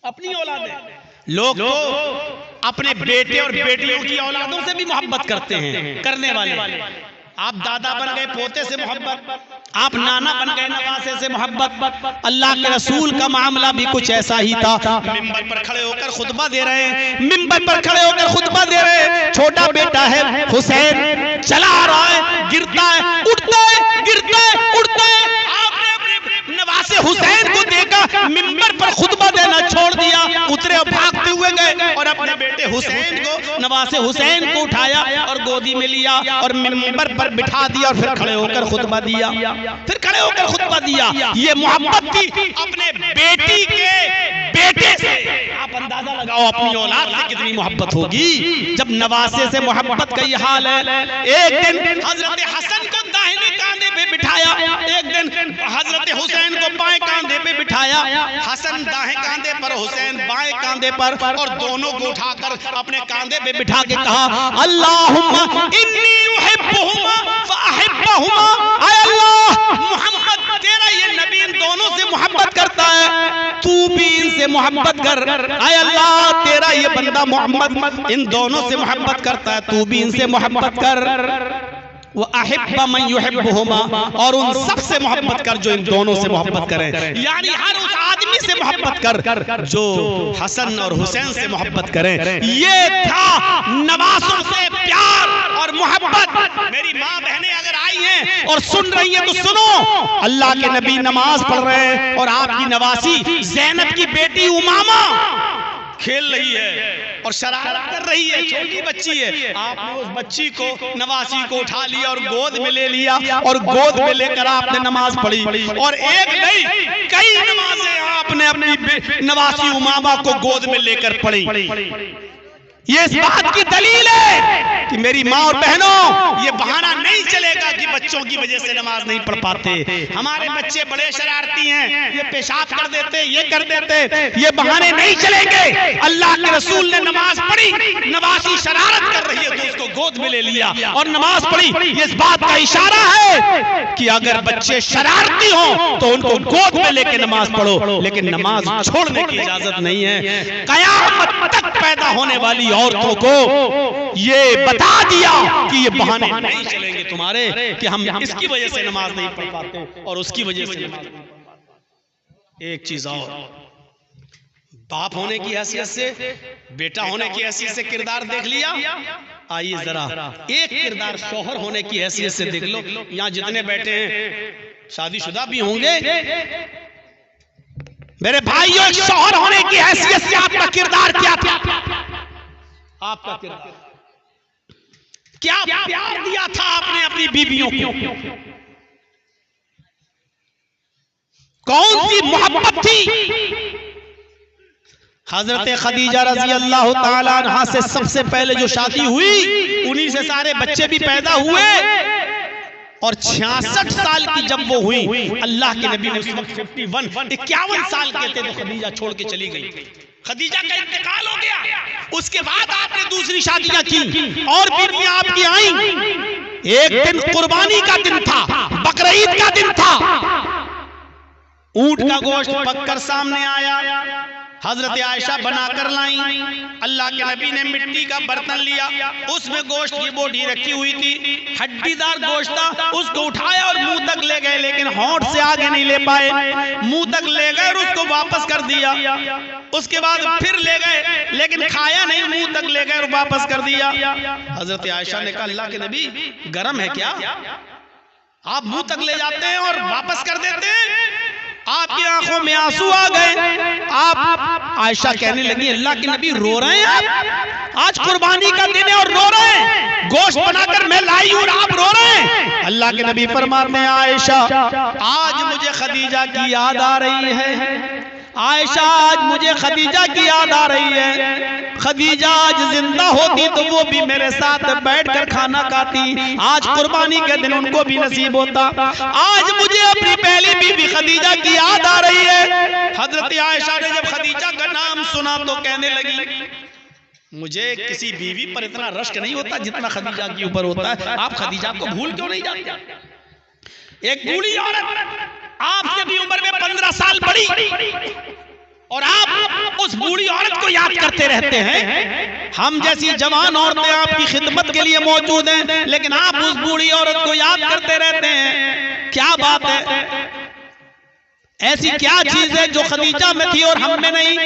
अपनी औलादें। लोग तो अपने बेटे और बेटियों की औलादों से भी मोहब्बत करते हैं, करने वाले। आप दादा बन गए पोते से मोहब्बत, आप नाना बन गए नवासे से मोहब्बत। अल्लाह के रसूल का मामला भी कुछ ऐसा ही था। मिंबर पर खड़े होकर खुतबा दे रहे हैं, मिंबर पर खड़े होकर खुतबा दे रहे हैं। छोटा बेटा है हुसैन, चला आ रहा है, गिरता है, उठता है, गिरता है, उठता है। आपने अपने नवासे हुसैन को देखा, मिंबर पर खुतबा देना छोड़ दिया, उतरे और भागते हुए गए और अपने बेटे हुसैन को, नवासे हुसैन को उठाया और गोदी में लिया और मिंबर पर बिठा दिया और फिर खड़े होकर खुतबा दिया, फिर खड़े होकर खुतबा दिया। ये मोहब्बत थी अपने बेटी के बेटे से। आप अंदाजा लगाओ अपनी औलाद से कितनी मोहब्बत होगी जब नवासे से मोहब्बत का ये हाल है। एक दिन हजरत हसन को दाहिने कांधे पे बिठाया, एक दिन हजरत हुसैन को बाएं कांधे पे बिठाया। हसन दाएं कांधे पर, हुसैन बाएं कांधे पर, और दोनों को उठाकर अपने कांधे पे बिठा के कहा, अल्लाहुम्मा इन्नी उहिब्बुहुमा फअहिब्बहुमा। ऐ अल्लाह, मोहम्मद तेरा ये नबी इन दोनों से मोहब्बत करता है, तू भी इनसे मोहब्बत कर। ऐ अल्लाह, तेरा ये बंदा मोहम्मद इन दोनों से मोहब्बत करता है, तू भी इनसे मोहब्बत कर। वो अहिब्बा मन युहिब्बुहुमा, और उन सब से मोहब्बत कर जो इन दोनों से मोहब्बत करें। यानी हर उस आदमी से मोहब्बत कर जो हसन और हुसैन से मोहब्बत करे। ये था नवासों से प्यार और मोहब्बत। मेरी माँ बहनें अगर आई हैं और सुन रही हैं तो सुनो, अल्लाह के नबी नमाज पढ़ रहे हैं और आपकी नवासी ज़ैनब की बेटी उमामा खेल रही है और शरारत कर रही है, छोटी बच्ची है। आपने उस बच्ची को, नवासी को उठा लिया और गोद में ले लिया और गोद में लेकर आपने नमाज पढ़ी। और एक नहीं, कई नमाजें आपने अपनी नवासी उमामा को गोद में लेकर पढ़ी। ये इस बात की दलील है कि मेरी माँ और बहनों, ये बहाना नहीं चलेगा कि बच्चों की वजह से नमाज नहीं पढ़ पाते। हमारे बच्चे बड़े शरारती हैं, ये पेशाब कर देते, ये कर देते, ये बहाने नहीं चलेंगे। अल्लाह के रसूल ने नमाज पढ़ी, नवासी शरारत कर रही है तो उसको गोद में ले लिया और नमाज पढ़ी। ये इस बात का इशारा है कि अगर बच्चे शरारती हों तो उनको गोद में लेके नमाज पढ़ो, लेकिन नमाज छोड़ने की इजाजत नहीं है। कयामत तक पैदा होने वाली औरतों को ये बता दिया कि ये बहाने नहीं चलेंगे तुम्हारे कि हम इसकी वजह से नमाज नहीं पढ़ पाते और उसकी वजह से नमाज नहीं पढ़ पाते। एक चीज और, बाप होने की हैसियत से, बेटा होने की हैसियत से किरदार देख लिया। आइए जरा एक किरदार शौहर होने की हैसियत से देख लो। यहाँ जितने बैठे हैं शादीशुदा भी होंगे। मेरे भाइयों, शौहर होने की हैसियत से आपका किरदार क्या था? आपका किरदार क्या प्यार दिया था आपने अपनी बीवियों को? कौन सी मोहब्बत थी? हजरत खदीजा रजी अल्लाह ताला अन्हा से सबसे पहले जो शादी हुई, उन्हीं से सारे बच्चे भी पैदा हुए। और 66 साल की जब वो हुई, अल्लाह के नबी ने उस वक्त 51 साल के थे तो खदीजा छोड़ के चली गई। खदीजा का इंतकाल हो गया। उसके बाद आपने दूसरी शादियां की और बीवियां आपकी आई। एक दिन कुर्बानी का दिन था, बकरीद का दिन था। ऊंट का गोश्त पककर सामने आया, हजरत आयशा बनाकर लाई। अल्लाह के नबी ने मिट्टी का बर्तन लिया, उसमें गोश्त की बोटी रखी हुई थी, हड्डीदार गोश्त था। उसको उठाया और मुंह तक ले गए, लेकिन होंठ से आगे नहीं ले पाए। मुंह तक ले गए और उसको वापस कर दिया। उसके बाद फिर ले गए, लेकिन खाया नहीं, मुंह तक ले गए और वापस कर दिया। हजरत आयशा ने कहा, अल्लाह के नबी गर्म है क्या? आप मुंह तक ले जाते हैं और वापस कर देते हैं। आपकी आंखों में आंसू आ गए। आप आयशा कहने लगी, अल्लाह के नबी रो रहे हैं? आज कुर्बानी का दिन है और रो रहे हैं? गोश्त बनाकर मैं लाई और आप रो रहे हैं? अल्लाह के नबी फरमाते हैं, आयशा आज मुझे खदीजा की याद आ रही है। आयशा आज मुझे खदीजा की याद आ रही है। खदीजा आज जिंदा होती तो वो भी मेरे साथ बैठकर खाना खाती। आज कुर्बानी के दिन उनको भी नसीब होता। आज मुझे अपनी पहली बीवी खदीजा की याद आ रही है। हजरत आयशा ने जब खदीजा का नाम सुना तो कहने लगी, मुझे किसी बीवी पर इतना रश्क नहीं होता जितना खदीजा के ऊपर होता है। आप खदीजा को भूल क्यों नहीं जाते? एक बूढ़ी औरत आपसे भी उम्र में 15 साल बड़ी और आप उस बूढ़ी औरत को याद करते रहते हैं। हम जैसी जवान औरतें आपकी खिदमत के लिए मौजूद हैं, लेकिन आप उस बूढ़ी औरत को याद करते रहते हैं। क्या बात है, ऐसी क्या चीज है जो खदीजा में थी और हम में नहीं?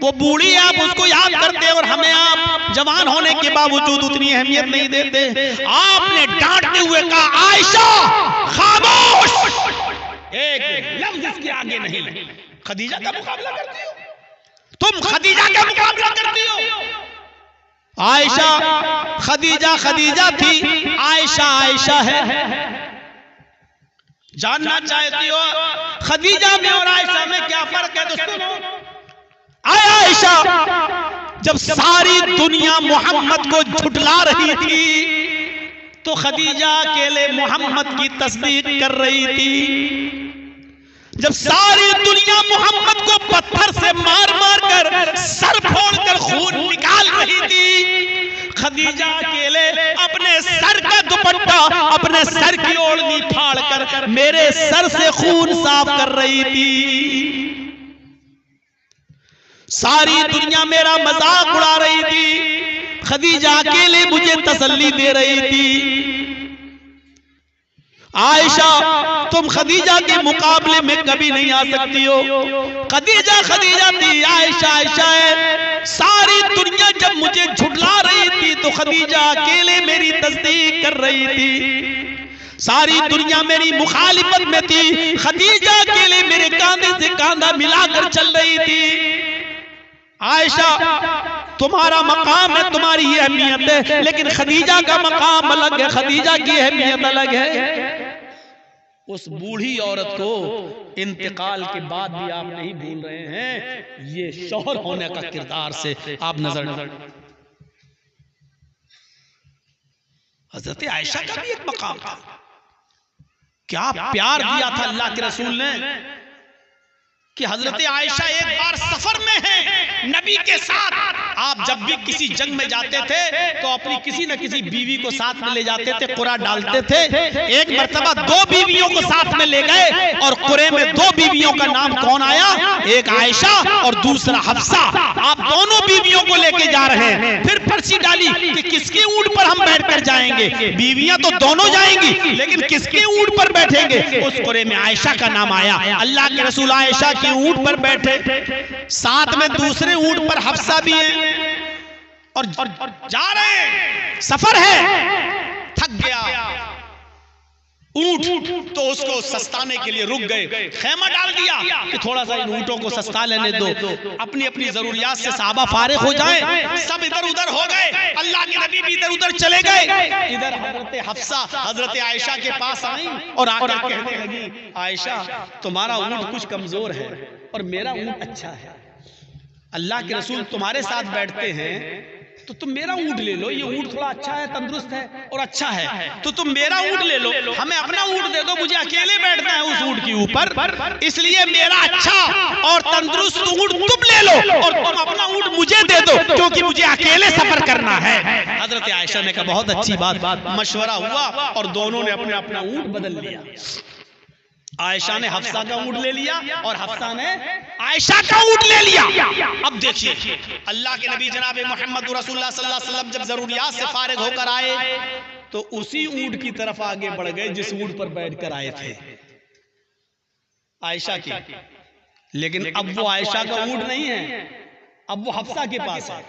वो बूढ़ी आप उसको याद करते हैं और हमें आप जवान होने के बावजूद उतनी अहमियत नहीं देते। आपने डांटते हुए कहा, आयशा खामोश, एक लफ्ज इसके आगे नहीं। खदीजा का मुकाबला करती हो तुम, खदीजा का मुकाबला करती हो। आयशा खदीजा खदीजा थी, आयशा आयशा है। जानना चाहती हो खदीजा में और आयशा में क्या फर्क है? तो सुनो, आयशा जब सारी दुनिया मोहम्मद को झुठला रही थी तो खदीजा अकेले मोहम्मद की तस्दीक कर रही थी। जब सारी दुनिया मोहम्मद को पत्थर से मार मार कर सर फोड़कर खून निकाल रही थी, खदीजा अकेले अपने सर का दुपट्टा, अपने सर की ओढ़नी फाड़ कर मेरे सर से खून साफ कर रही थी। सारी दुनिया मेरा मजाक उड़ा रही थी, खदीजा अकेले मुझे तसल्ली दे रही थी। आयशा तुम खदीजा के मुकाबले में कभी नहीं आ सकती हो। खदीजा खदीजा थी, आयशा आयशा है। सारी दुनिया जब मुझे झुठला रही थी तो खदीजा अकेले मेरी तस्दीक कर रही थी। सारी दुनिया मेरी मुखालिफत में थी, खदीजा अकेले मेरे कांधे से कांधा मिलाकर चल रही थी। आयशा तुम्हारा मकाम है, तुम्हारी ये अहमियत है, लेकिन खदीजा का मकाम अलग है, खदीजा की अहमियत अलग है। उस बूढ़ी औरत को इंतकाल के बाद भी आप नहीं भूल रहे हैं। ये शौहर होने का किरदार से आप नजर हजरत आयशा का भी एक मकाम था। क्या प्यार दिया था अल्लाह के रसूल ने कि हजरत आयशा एक बार सफर में है नबी के साथ। आप जब भी किसी जंग में जाते थे तो अपनी किसी न किसी बीवी को साथ में ले जाते थे, कुरा डालते थे। एक मर्तबा 2 बीवियों को साथ में ले गए और कुरे में 2 बीवियों का नाम कौन आया? एक आयशा और दूसरा हफ्सा। आप दोनों बीवियों को लेके जा रहे हैं। फिर पर्ची डाली कि किसके ऊंट पर हम बैठकर जाएंगे। बीवियां तो दोनों जाएंगी, लेकिन किसके ऊंट पर बैठेंगे? उस कुरे में आयशा का नाम आया। अल्लाह के रसूल आयशा के ऊंट पर बैठे, साथ में दूसरे ऊंट पर हफ्सा भी है और जा रहे हैं। सफर है, थक गया ऊंट तो उसको सस्ताने के लिए रुक गए, खेमा डाल दिया कि थोड़ा सा इन ऊंटों को सस्ता लेने दो, अपनी अपनी जरूरियात से साहबा फारिग हो जाएं। सब इधर उधर हो गए, अल्लाह के नबी भी इधर उधर चले गए। इधर हजरत हफ्सा हजरत आयशा के पास आई और आकर कहने लगी, आयशा तुम्हारा ऊंट कुछ कमजोर है और मेरा ऊंट अच्छा है। अल्लाह के रसूल तुम्हारे साथ बैठते हैं तो तुम मेरा ऊंट ले लो, ये ऊंट थोड़ा अच्छा है, तंदुरुस्त है और अच्छा है, तो तुम मेरा ऊंट ले लो, हमें अपना ऊंट दे दो, मुझे अकेले बैठना है उस ऊंट के ऊपर, इसलिए मेरा अच्छा और तंदुरुस्त ऊंट तुम ले लो और तुम अपना ऊंट मुझे दे दो, क्योंकि मुझे अकेले सफर करना है। हजरत आयशा ने कहा बहुत अच्छी बात। मशवरा हुआ और दोनों ने अपने अपना ऊंट बदल लिया। आयशा ने हफ्सा का ऊंट ले लिया और हफ्सा ने आयशा का ऊंट ले लिया। अब देखिए अल्लाह के नबी जनाब मोहम्मद रसूलुल्लाह सल्लल्लाहु अलैहि वसल्लम जब जरूरियात से फारिग होकर आए तो उसी ऊंट की तरफ आगे बढ़ गए जिस ऊंट पर बैठकर आए थे आयशा की। लेकिन अब वो आयशा का ऊंट नहीं है, अब वो हफ्सा के पास है।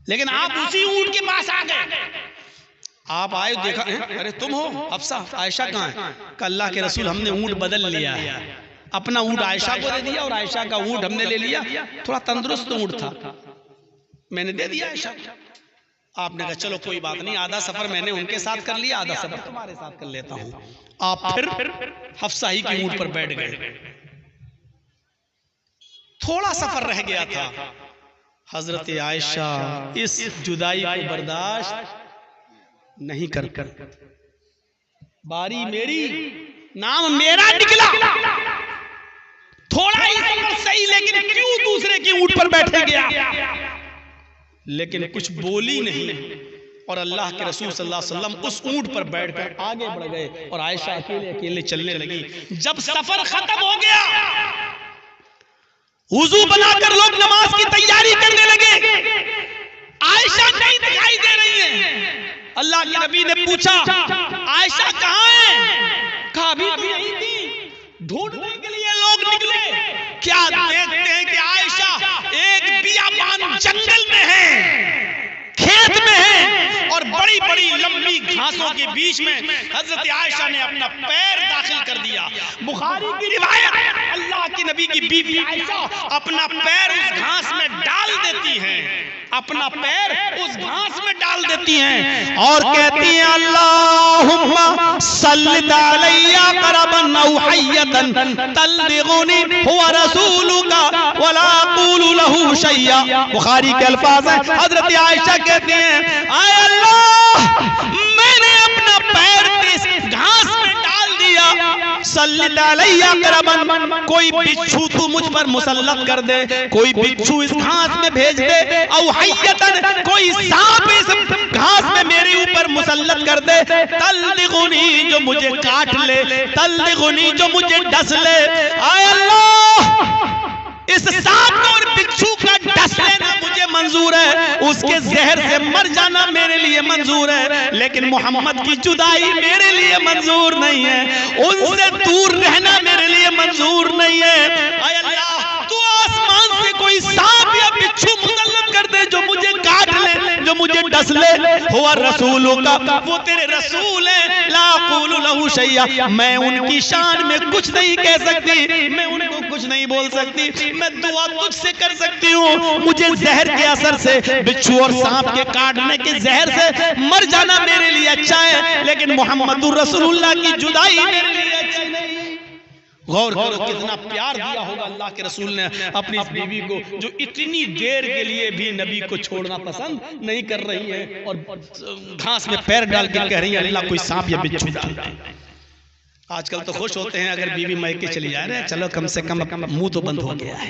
लेकिन आप उसी ऊंट के पास आ गए। आप आए, देखा अरे तुम हो हफ्सा, आयशा कहाँ है? अल्लाह के रसूल हमने ऊंट बदल लिया है, अपना ऊंट आयशा को दे दिया और आयशा का ऊंट हमने ले लिया। थोड़ा तंदुरुस्त ऊंट था, मैंने दे दिया आयशा को। आपने कहा चलो कोई बात नहीं, आधा सफर मैंने उनके साथ कर लिया, आधा सफर तुम्हारे साथ कर लेता हूं। आप फिर हफ्सा ही के ऊंट पर बैठ गए। थोड़ा सफर रह गया था। हजरत आयशा इस जुदाई को बर्दाश्त नहीं कर बारी मेरी, नाम मेरा निकला, थोड़ा ही सफर सही, लेकिन क्यों दूसरे के ऊंट पर बैठे गया? लेकिन कुछ बोली नहीं और अल्लाह के रसूल सल्लल्लाहु अलैहि वसल्लम उस ऊंट पर बैठकर आगे बढ़ गए और आयशा अकेले अकेले चलने लगी। जब सफर खत्म हो गया वुजू बनाकर लोग नमाज की तैयारी करने लगे। आयशा नहीं दिखाई दे रही है। अल्लाह के नबी ने पूछा आयशा कहाँ है? कहा अभी तो यहीं थी। ढूंढने के लिए लोग निकले, क्या देखते हैं कि आयशा एक बियाबान जंगल में है, खेत में है, और बड़ी बड़ी लंबी घासों के बीच में हजरत आयशा ने अपना पैर दाखिल कर दिया। बुखारी की रिवायत, अल्लाह के नबी की बीवी आयशा अपना पैर उस घास में डाल देती हैं, अपना पैर उस घास में डाल देती हैं और कहती हैं अल्लाहुम्मा सल्ली अलैया करबन औ हय्यतन तल्लिगुनी हुवा रसूलुका वला अक़ूलु लहू शैया। बुखारी के अल्फाज हैं, हजरत आयशा कहती हैं आय अल्लाह, मैंने अपना पैर इस घास में डाल दिया, सल्ली अलैया करबन, कोई बिच्छू तू मुझ पर मुसल्लत कर दे, कोई बिच्छू इस घास में भेज दे, औ हय्यतन, कोई सांप इस घास में मेरे ऊपर मुसल्लत कर दे, तल्लिगुनी, जो मुझे काट ले, तल्लिगुनी, जो मुझे डस ले। आय अल्लाह, इस सांप और बिच्छू का डस लेना मुझे मंजूर है, उसके जहर से मर जाना मेरे लिए मंजूर है, लेकिन मोहम्मद की जुदाई मेरे लिए मंजूर नहीं है, उनसे दूर रहना मेरे लिए मंजूर नहीं है। आय अल्लाह, तू आसमान से कोई सांप या बिच्छू मुसल्लत कर दे जो मुझे काट ले, जो मुझे डस ले, हुआ रसूलों का, वो तेरे रसूल है, ला अक़ूलु लहू शैया, मैं उनकी शान में कुछ नहीं कह सकती, मैं उनको कुछ नहीं बोल सकती, मैं दुआ तुझसे कर सकती हूँ, मुझे जहर के असर से, बिच्छू और सांप के काटने के जहर से मर जाना मेरे लिए अच्छा है, लेकिन मोहम्मदुर रसूलुल्लाह की जुदाई मेरे लिए अच्छी नहीं। गौर करो कितना प्यार दिया होगा अल्लाह के रसूल ने अपनी इस बीवी को, जो इतनी देर के लिए भी नबी को छोड़ना पसंद नहीं कर रही है और घास में पैर डाल के कह रही है अल्लाह कोई सांप या बिच्छू डाल दे। आजकल तो खुश होते हैं अगर बीवी मैके चली जा रहे हैं, चलो कम से कम मुंह तो बंद हो गया है,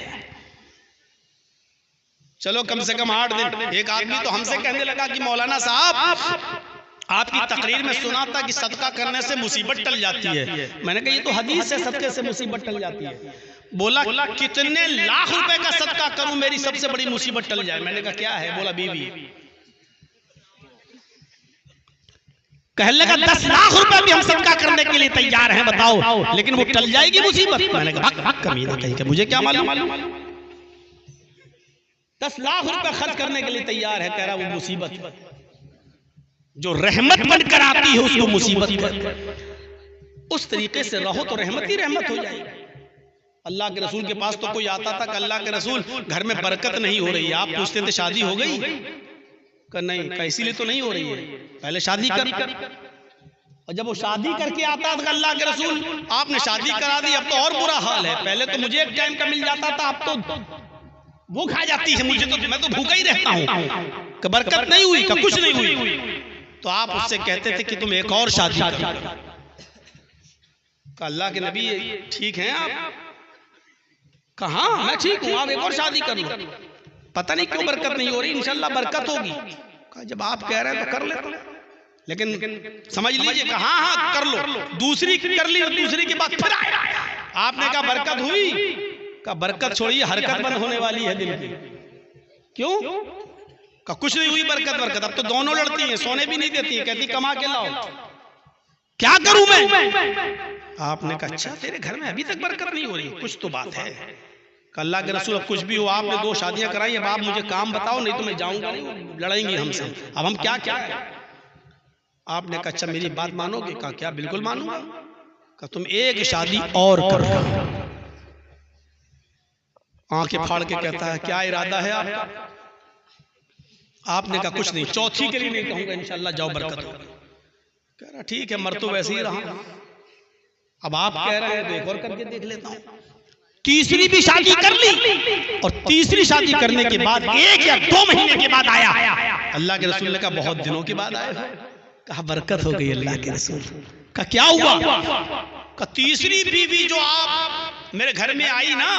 चलो कम से कम 8 दिन। एक आदमी तो हमसे कहने लगा कि मौलाना साहब, आपकी तकरीर में सुना था कि सदका करने से मुसीबत टल जाती है। मैंने कहा ये तो हदीस है, सदके से मुसीबत टल जाती है। बोला कितने लाख रुपए का सदका करूं मेरी सबसे बड़ी मुसीबत टल जाए। मैंने कहा क्या है? बोला बीवी। कहने लगा 10 लाख रुपए भी हम सदका करने के लिए तैयार हैं, बताओ, लेकिन वो टल जाएगी मुसीबत। मैंने कहा भाग कमीना कहीं का, मुझे क्या मालूम। 10 लाख रुपए खर्च करने के लिए तैयार है, कह रहा वो मुसीबत, जो रहमत बनकर आती है उसको मुसीबत कर। उस तरीके से रहो तो रहमत ही रहमत हो जाएगी। अल्लाह के रसूल के पास तो कोई आता था कि अल्लाह के रसूल घर में बरकत नहीं हो रही है, आप पूछते थे शादी हो गई? कि नहीं, इसीलिए तो नहीं हो रही है, पहले शादी कर। और जब वो शादी करके आता था अल्लाह के रसूल, आपने शादी करा दी, अब तो और बुरा हाल है, पहले तो मुझे एक टाइम का मिल जाता था, अब तो भूख आ जाती है मुझे, तो मैं तो भूखा ही रहता हूँ, कि बरकत नहीं हुई, कि कुछ नहीं हुई। तो आप उससे कहते थे कि तुम एक और शादी करो। अल्लाह के नबी ठीक हैं आप? कहा मैं ठीक हूं, आप एक और शादी कर लो। पता नहीं क्यों बरकत नहीं हो रही, इंशाल्लाह बरकत होगी। कहा जब आप कह रहे हैं तो कर लेता हूं, लेकिन समझ लीजिए कहा हाँ कर लो। दूसरी कर ली, दूसरी के बाद फिर आया, आपने कहा बरकत हुई? कहा बरकत छोड़िए, हरकत बंद होने वाली है दिल की। क्यों? का कुछ नहीं हुई बरकत। अब तो दोनों लड़ती हैं, सोने भी नहीं देती, कहती कमा के लाओ। क्या करूं मैं? आपने कहा अच्छा तेरे घर में अभी तक बरकत नहीं हो रही, कुछ तो बात है। अल्लाह के रसूल अब कुछ भी हो, आपने 2 शादियां कराई, अब आप मुझे काम बताओ, नहीं तो मैं जाऊंगा नहीं, लड़ेंगी हमसे। अब हम क्या क्या है? आपने कहा अच्छा मेरी बात मानोगे? कहा क्या? बिल्कुल मानूंगा। कहा तुम एक शादी और करो। आंखें फाड़ के कहता है क्या इरादा है आपका? आपने कहा कुछ नहीं, चौथी के लिए नहीं कहूंगा, इंशाल्लाह जाओ बरकत हो। कह रहा ठीक है, मर तो वैसे ही रहा, अब आप कह रहे हैं तो एक और करके देख लेता हूं। तीसरी भी शादी कर ली, और तीसरी शादी करने के बाद 1 या 2 महीने के बाद आया। अल्लाह के रसूल ने कहा बहुत दिनों के बाद आया। कहा बरकत हो गई अल्लाह के रसूल। कहा क्या हुआ? कहा तीसरी बीवी जो आप मेरे घर में आई ना,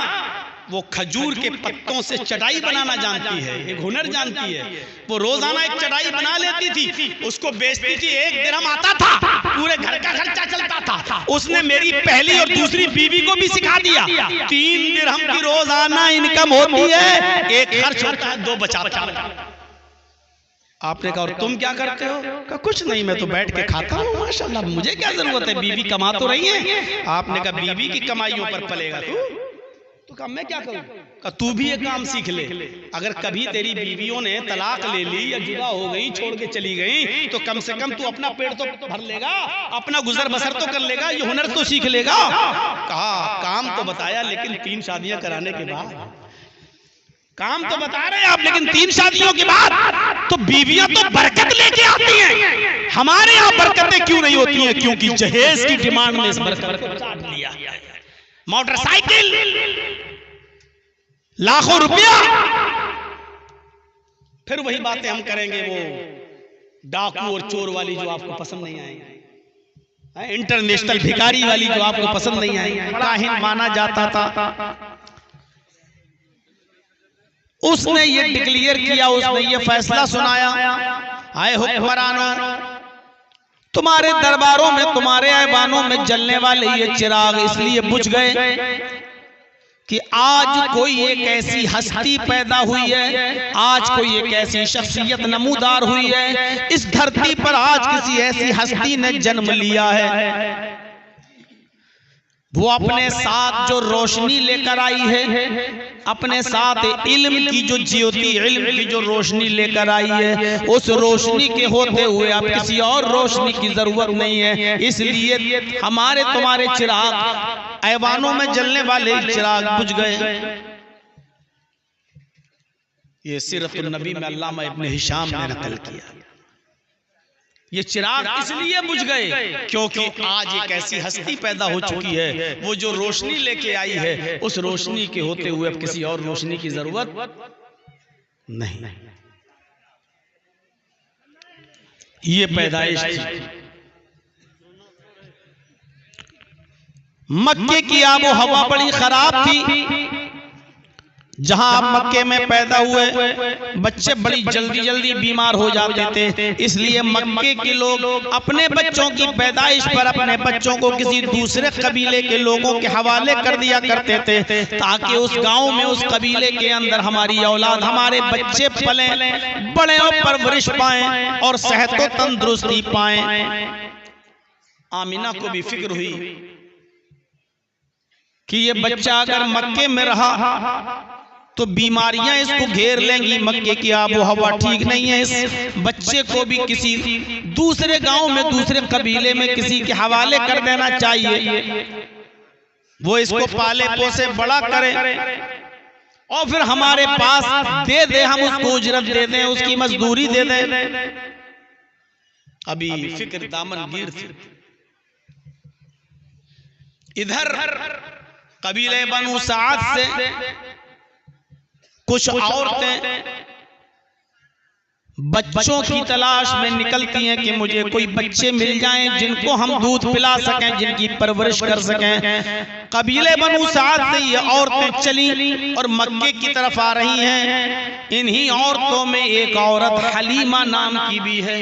वो खजूर के पत्तों से चटाई बनाना जानती है, एक हुनर जानती है। वो रोजाना एक चटाई बना लेती थी, उसको बेचती थी, 1 दिरहम आता था, पूरे घर का खर्चा चलता था। उसने मेरी पहली और दूसरी बीवी को भी सिखा दिया, 3 दिरहम की रोजाना इनकम होती है, एक खर्च होता है, 2 बचाता है। आपने कहा और तुम क्या करते हो? कहा कुछ नहीं, मैं तो बैठ के खाता हूँ, माशाल्लाह, मुझे क्या जरूरत है, बीवी कमा तो रही है। आपने कहा बीवी की कमाइयों पर पलेगा तू? तो कहा मैं क्या करूं? कहा तू भी ये काम सीख ले। अगर कभी तेरी बीवियों ने तलाक ले ली या जुदा हो गई, छोड़ के चली गई, तो कम से कम तू अपना पेट तो भर लेगा, अपना गुजर बसर तो कर लेगा, ये हुनर तो सीख लेगा। कहा काम तो बताया, लेकिन 3 शादियां कराने के बाद। काम तो बता रहे हैं आप, लेकिन 3 शादियों के बाद तो बीवियां तो बरकत लेके आती हैं। हमारे यहाँ बरकतें क्यों नहीं होती हैं? क्योंकि जहेज की डिमांड में इस बरकत को चाट लिया। मोटरसाइकिल, लाखों रुपया, फिर वही बातें हम करेंगे, वो डाकू और चोर वाली जो आपको पसंद नहीं आएंगी, इंटरनेशनल भिखारी वाली जो आपको पसंद नहीं आएंगी। काहिन माना जाता था, उसने ये डिक्लेयर किया, उसने ये फैसला सुनाया, आए हुक्मरानों, तुम्हारे दरबारों में, तुम्हारे ऐवानों में जलने वाले ये चिराग इसलिए बुझ गए कि आज कोई एक ऐसी हस्ती पैदा हुई है, आज कोई एक ऐसी शख्सियत नमूदार हुई है, इस धरती पर आज किसी ऐसी हस्ती ने जन्म लिया है। वो अपने साथ जो रोशनी लेकर आई है, अपने साथ इल्म की जो ज्योति, इल्म की जो रोशनी लेकर आई है, उस रोशनी के होते हुए अब किसी और रोशनी की जरूरत नहीं है। इसलिए हमारे तुम्हारे चिराग, ऐवानों में जलने वाले चिराग बुझ गए। ये सीरतुन नबी में अल्लामा इब्न हिशाम ने नकल किया। ये चिराग इसलिए बुझ गए क्योंकि आज एक ऐसी हस्ती पैदा हो चुकी है, वो जो रोशनी लेके आई है, उस रोशनी के होते हुए अब किसी और रोशनी की जरूरत नहीं। ये पैदाइश थी। मक्के की आबो हवा बड़ी खराब थी। जहां आप मक्के में पैदा हुए, बच्चे बड़ी जल्दी जल्दी बीमार हो जाते थे, इसलिए मक्के के लोग अपने बच्चों की पैदाइश पर अपने बच्चों को किसी दूसरे कबीले के लोगों के हवाले कर दिया करते थे, ताकि उस गांव में, उस कबीले के अंदर हमारी औलाद, हमारे बच्चे पले, बड़े और परवरिश पाएं और सेहत को तंदुरुस्ती पाएं। आमिना को भी फिक्र हुई कि ये बच्चा अगर मक्के में रहा तो बीमारियां इसको घेर लेंगी, मक्के की आबो हवा ठीक नहीं है, इस बच्चे को भी किसी दूसरे गांव में, दूसरे कबीले में किसी के हवाले कर देना चाहिए। वो इसको पाले पोसे बड़ा करे और फिर हमारे पास दे दे, हम उसको उजरत दे दें, उसकी मजदूरी दे दें। अभी फिक्र दामनगीर थी। इधर कबीले बनु साद से कुछ औरतें बच्चों की तलाश में निकलती हैं कि मुझे कोई बच्चे मिल जाएं जिनको हम दूध पिला सकें, जिनकी परवरिश कर सकें। कबीले बनु साद से ये औरतें चली और मक्के की तरफ आ रही हैं। इन्हीं औरतों में एक औरत हलीमा नाम की भी है।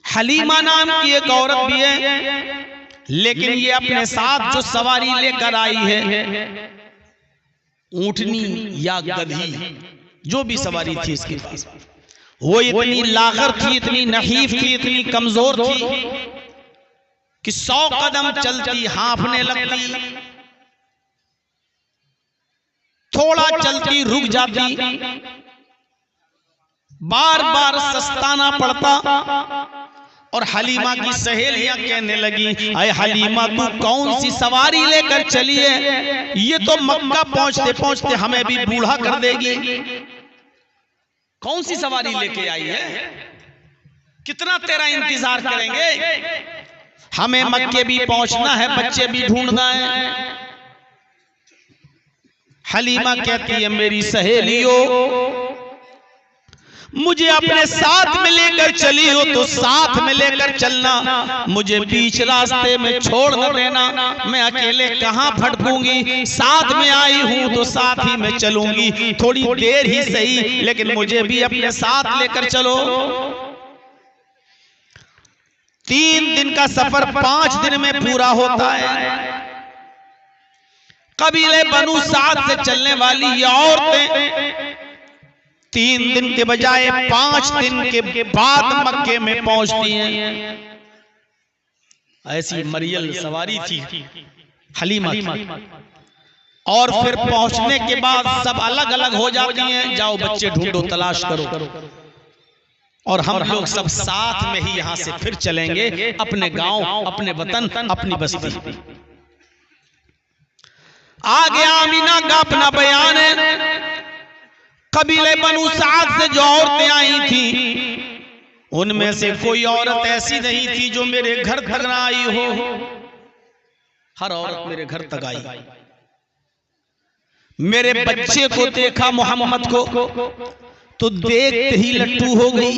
हलीमा नाम की एक औरत भी है, लेकिन ये अपने साथ जो सवारी लेकर आई है, ऊंटनी या गधी, जो भी सवारी थी इसके पास, वो इतनी लागर थी, इतनी नहीफ थी, इतनी कमजोर थी कि 100 कदम चलती हांफने लगती, थोड़ा चलती रुक जाती, बार बार सस्ताना पड़ता। और हलीमा की सहेलियां कहने लगी, अरे हलीमा तू कौन सी सवारी लेकर चली है, ये तो मक्का पहुंचते पहुंचते हमें भी बूढ़ा कर देगी। कौन सी सवारी लेके आई है, कितना तेरा इंतजार करेंगे, हमें मक्के भी पहुंचना है, बच्चे भी ढूंढना है। हलीमा कहती है, मेरी सहेलियों, मुझे अपने साथ में लेकर चली हो तो साथ में लेकर चलना, मुझे बीच रास्ते में छोड़ न देना। मैं अकेले कहां भटकूंगी, साथ में आई हूं तो साथ ही में चलूंगी, थोड़ी देर ही सही लेकिन मुझे भी अपने साथ लेकर चलो। 3 दिन का सफर 5 दिन में पूरा होता है। कबीले बनु साद से चलने वाली ये औरतें 3 दिन के बजाय 5 दिन के बाद मक्के में पहुंचती हैं। ऐसी मरियल सवारी थी हलीमा की। और फिर पहुंचने के बाद सब अलग अलग हो जाती हैं, जाओ बच्चे ढूंढो, तलाश करो, और हम लोग सब साथ में ही यहां से फिर चलेंगे अपने गांव, अपने वतन, अपनी बस्ती। आगे आमीना का अपना बयान है। कबीले बनु साद से जो औरतें आई थी, उनमें से कोई औरत ऐसी नहीं थी जो मेरे घर तक ना आई हो। हर औरत मेरे घर तक आई। मेरे बच्चे को देखा, मोहम्मद को, तो देखते ही लट्टू हो गई।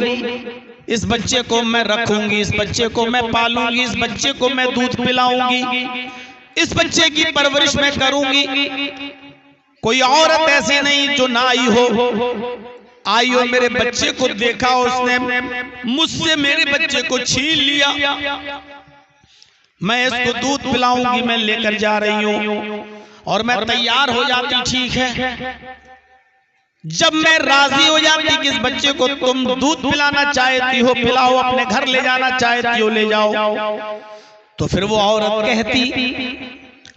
इस बच्चे को मैं रखूंगी, इस बच्चे को मैं पालूंगी, इस बच्चे को मैं दूध पिलाऊंगी, इस बच्चे की परवरिश मैं करूंगी। कोई औरत ऐसी नहीं जो ना आई हो। आई और मेरे बच्चे को देखा, उसने मुझसे मेरे बच्चे को छीन लिया। मैं इसको दूध पिलाऊंगी, मैं लेकर जा रही हूं और मैं तैयार हो जाती। ठीक है, जब मैं राजी हो जाती कि इस बच्चे को तुम दूध पिलाना चाहती हो, पिलाओ, अपने घर ले जाना चाहती हो, ले जाओ, तो फिर वो औरत कहती,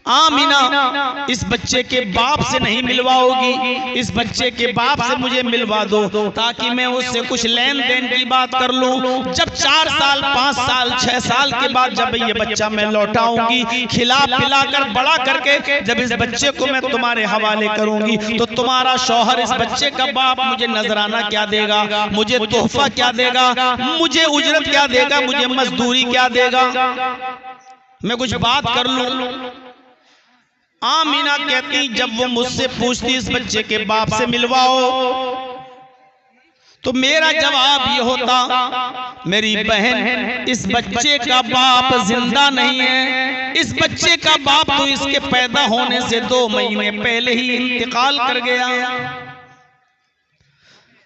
आमीना इस बच्चे के बाप से नहीं मिलवाओगी, इस बच्चे के बाप से मुझे मिलवा दो ताकि मैं उससे कुछ लेन देन की बात कर लूं। जब 4 साल, 5 साल, 6 साल के बाद जब ये बच्चा मैं लौटाऊंगी, खिला पिला कर बड़ा करके जब इस बच्चे को मैं तुम्हारे हवाले करूंगी, तो तुम्हारा शौहर इस बच्चे का बाप मुझे नजराना क्या देगा, मुझे तोहफा क्या देगा, मुझे उजरत क्या देगा, मुझे मजदूरी क्या देगा, मैं कुछ बात कर लूं। आमीना कहती, जब वो मुझसे पूछती इस बच्चे के बाप से मिलवाओ, तो मेरा जवाब ये होता, मेरी बहन इस बच्चे का बाप जिंदा नहीं है, इस बच्चे का बाप तो इसके पैदा होने से 2 महीने पहले ही इंतकाल कर गया।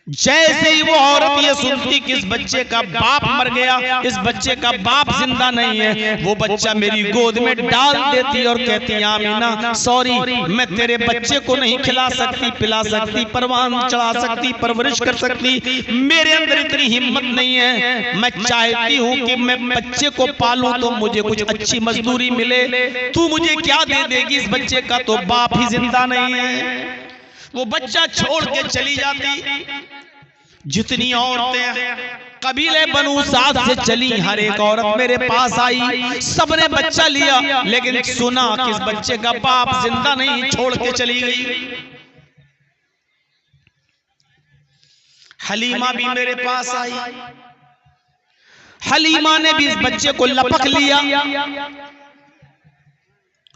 जैसे ही वो औरत ये सुनती कि इस बच्चे का बाप मर गया, इस बच्चे का बाप जिंदा नहीं है, वो बच्चा मेरी गोद में डाल देती और कहती, आमीना सॉरी, मैं तेरे बच्चे को नहीं खिला सकती, पिला सकती, परवान चढ़ा सकती, परवरिश कर सकती, मेरे अंदर इतनी हिम्मत नहीं है। मैं चाहती हूँ कि मैं बच्चे को पालूं तो मुझे कुछ अच्छी मजदूरी मिले। तू मुझे क्या दे देगी, इस बच्चे का तो बाप ही जिंदा नहीं है। वो बच्चा छोड़ के चली जाती। जितनी औरतें कबीले बनु साद से चली, हर एक औरत मेरे पास आई, सबने बच्चा लिया, लेकिन सुना कि इस बच्चे का बाप जिंदा नहीं, छोड़ के चली गई। हलीमा भी मेरे पास आई। हलीमा ने भी इस बच्चे को लपक लिया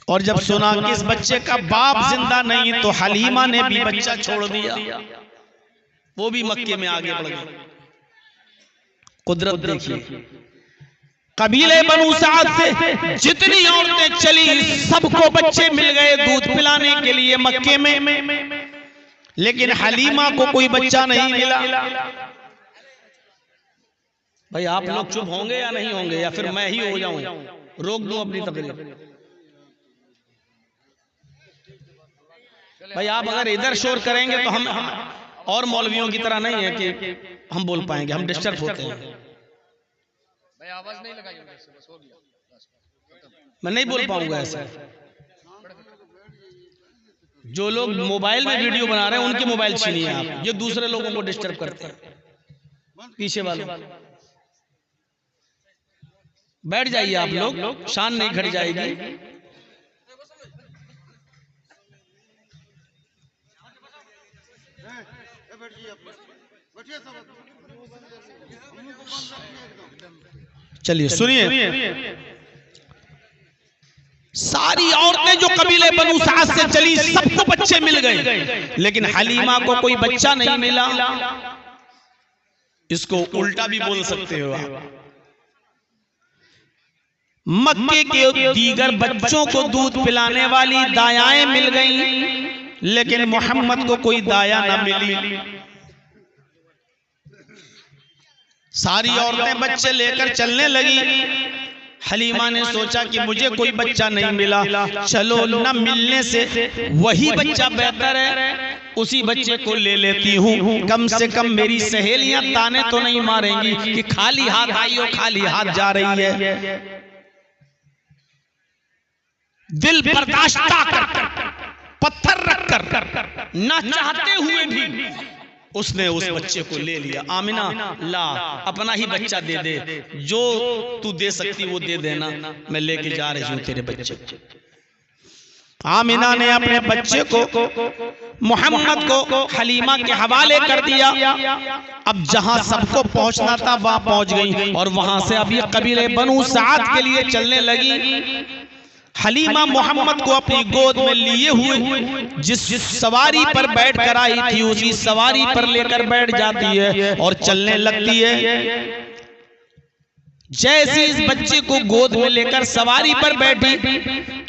और जब सुना कि इस बच्चे का बाप जिंदा नहीं, तो हलीमा ने भी बच्चा छोड़ दिया। वो भी मक्के में आगे बढ़ गई। कुदरत देखिए, कबीले बनु साद से जितनी औरतें चली, सबको बच्चे मिल गए दूध पिलाने के लिए मक्के में, लेकिन हलीमा को कोई बच्चा नहीं मिला। भाई आप लोग चुप होंगे या नहीं होंगे, या फिर मैं ही हो जाऊं, रोक दूं अपनी तकरीर। भाई आप अगर इधर शोर करेंगे तो हम और मौलवियों की तरह नहीं है कि हम बोल पाएंगे, हम डिस्टर्ब होते हैं। भाई आवाज नहीं लगाई होगी, बस हो गया, मैं नहीं बोल पाऊंगा ऐसा। जो लोग मोबाइल में वीडियो बना रहे हैं उनके मोबाइल छीनिए आप, ये दूसरे लोगों को डिस्टर्ब करते हैं। पीछे वाले बैठ जाइए आप लोग, शान नहीं घट जाएगी। चलिए सुनिए, सारी औरतें जो कबीले बनु साद से चली, सबको बच्चे मिल गए, लेकिन हलीमा को कोई बच्चा नहीं मिला। इसको उल्टा भी बोल सकते हो आप। मक्के के दीगर बच्चों को दूध पिलाने वाली दायाएं मिल गईं, लेकिन मोहम्मद को कोई दाया ना मिली। सारी औरतें बच्चे लेकर चलने लगी। हलीमा ने सोचा कि मुझे कोई बच्चा नहीं मिला, चलो न मिलने से वही बच्चा बेहतर है, उसी बच्चे को ले लेती हूँ। कम से कम मेरी सहेलियां ताने तो नहीं मारेंगी कि खाली हाथ आई और खाली हाथ जा रही है। दिल बर्दाश्त कर, पत्थर रखकर, ना चाहते हुए भी उसने उस बच्चे को ले लिया। आमिना, ला अपना ही बच्चा दे दे, जो तू दे सकती वो दे देना, मैं लेके जा रही हूं तेरे बच्चे। आमिना ने अपने बच्चे को मोहम्मद को हलीमा के हवाले कर दिया। अब जहां सबको पहुंचना था वहां पहुंच गई और वहां से अब ये कबीले बनु साद के लिए चलने लगी। हलीमा मोहम्मद को अपनी गोद में लिए हुए जिस सवारी पर बैठ कर आई थी उसी सवारी पर लेकर बैठ जाती है और चलने लगती है। जैसे इस बच्चे को गोद में लेकर सवारी पर बैठी,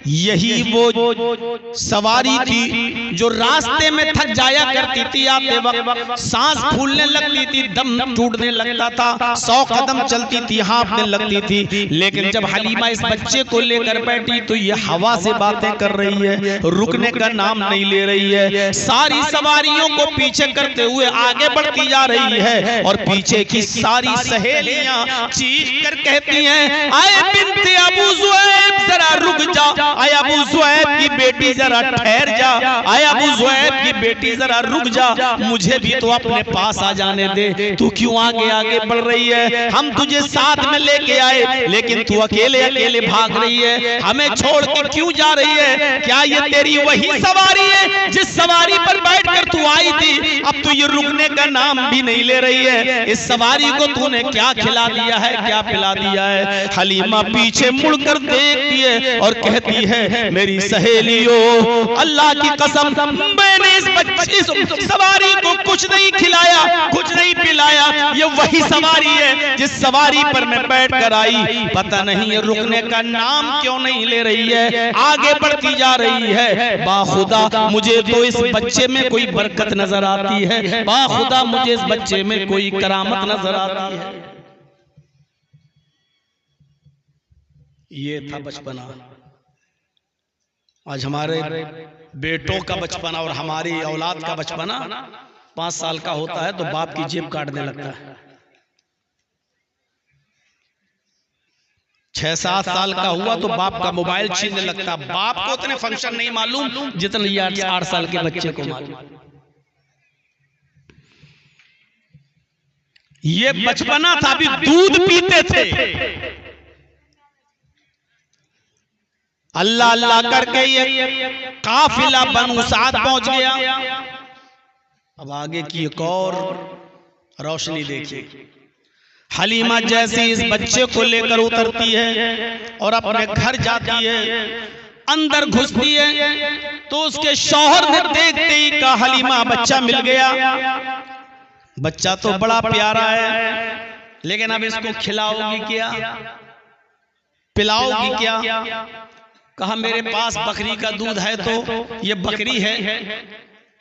यही वो सवारी थी जो रास्ते में थक जाया करती थी। आते वक्त सांस फूलने लगती थी, दम टूटने लगता था, 100 कदम चलती थी, हाँफने लगती थी। लेकिन जब हलीमा इस बच्चे को लेकर बैठी तो ये हवा से बातें कर रही है, रुकने का नाम नहीं ले रही है। सारी सवारियों को पीछे करते हुए आगे बढ़ती जा रही है और पीछे की सारी सहेलियां चीख कर कहती हैं, आए बिन्ते अबू ज़ुऐब जरा रुक जा, आए अबू ज़ुऐब की बेटी जरा ठहर जा, आए अबू ज़ुऐब की बेटी जरा रुक जा, मुझे भी तो अपने पास आ जाने दे, तू क्यों आगे आगे बढ़ रही है? हम तुझे साथ में लेके आए लेकिन तू अकेले अकेले भाग रही है, हमें छोड़ कर क्यों जा रही है? क्या ये तेरी वही सवारी है जिस सवारी पर बैठकर तू आई थी? अब तू ये रुकने का नाम भी नहीं ले रही है। इस सवारी को तूने क्या खिला दिया है, क्या पिला दिया है? हलीमा पीछे मुड़कर देखती है और कहती है, मेरी सहेलियों, अल्लाह की कसम, मैंने इस सवारी को कुछ नहीं खिलाया, कुछ नहीं पिलाया। ये वही सवारी है जिस सवारी पर मैं बैठ कर आई। पता नहीं ये रुकने का नाम क्यों नहीं ले रही है, आगे बढ़ती जा रही है। बाखुदा मुझे तो इस बच्चे में कोई बरकत नजर आती है, बाखुदा मुझे इस बच्चे में कोई करामत नजर आती है। ये था बचपना। आज हमारे बेटों का बचपना और हमारी औलाद का बचपना 5 साल का होता है तो बाप की जेब काटने लगता है। 6-7 साल का हुआ तो बाप का मोबाइल छीनने लगता। बाप को उतने फंक्शन नहीं मालूम जितने 8 साल के बच्चे को मालूम। ये बचपना था, अभी दूध पीते थे। अल्लाह अल्लाह करके ये काफिला बनु साद पहुंच गया। अब आगे की एक और रोशनी देखिए। हलीमा जैसे इस बच्चे को लेकर उतरती है और अपने घर जाती है, अंदर घुसती है तो उसके शौहर ने देखते ही कहा, हलीमा बच्चा मिल गया। बच्चा तो बड़ा प्यारा है, लेकिन अब इसको खिलाओगी क्या, पिलाओगी क्या? कहा, मेरे पास बकरी का दूध है तो ये बकरी है।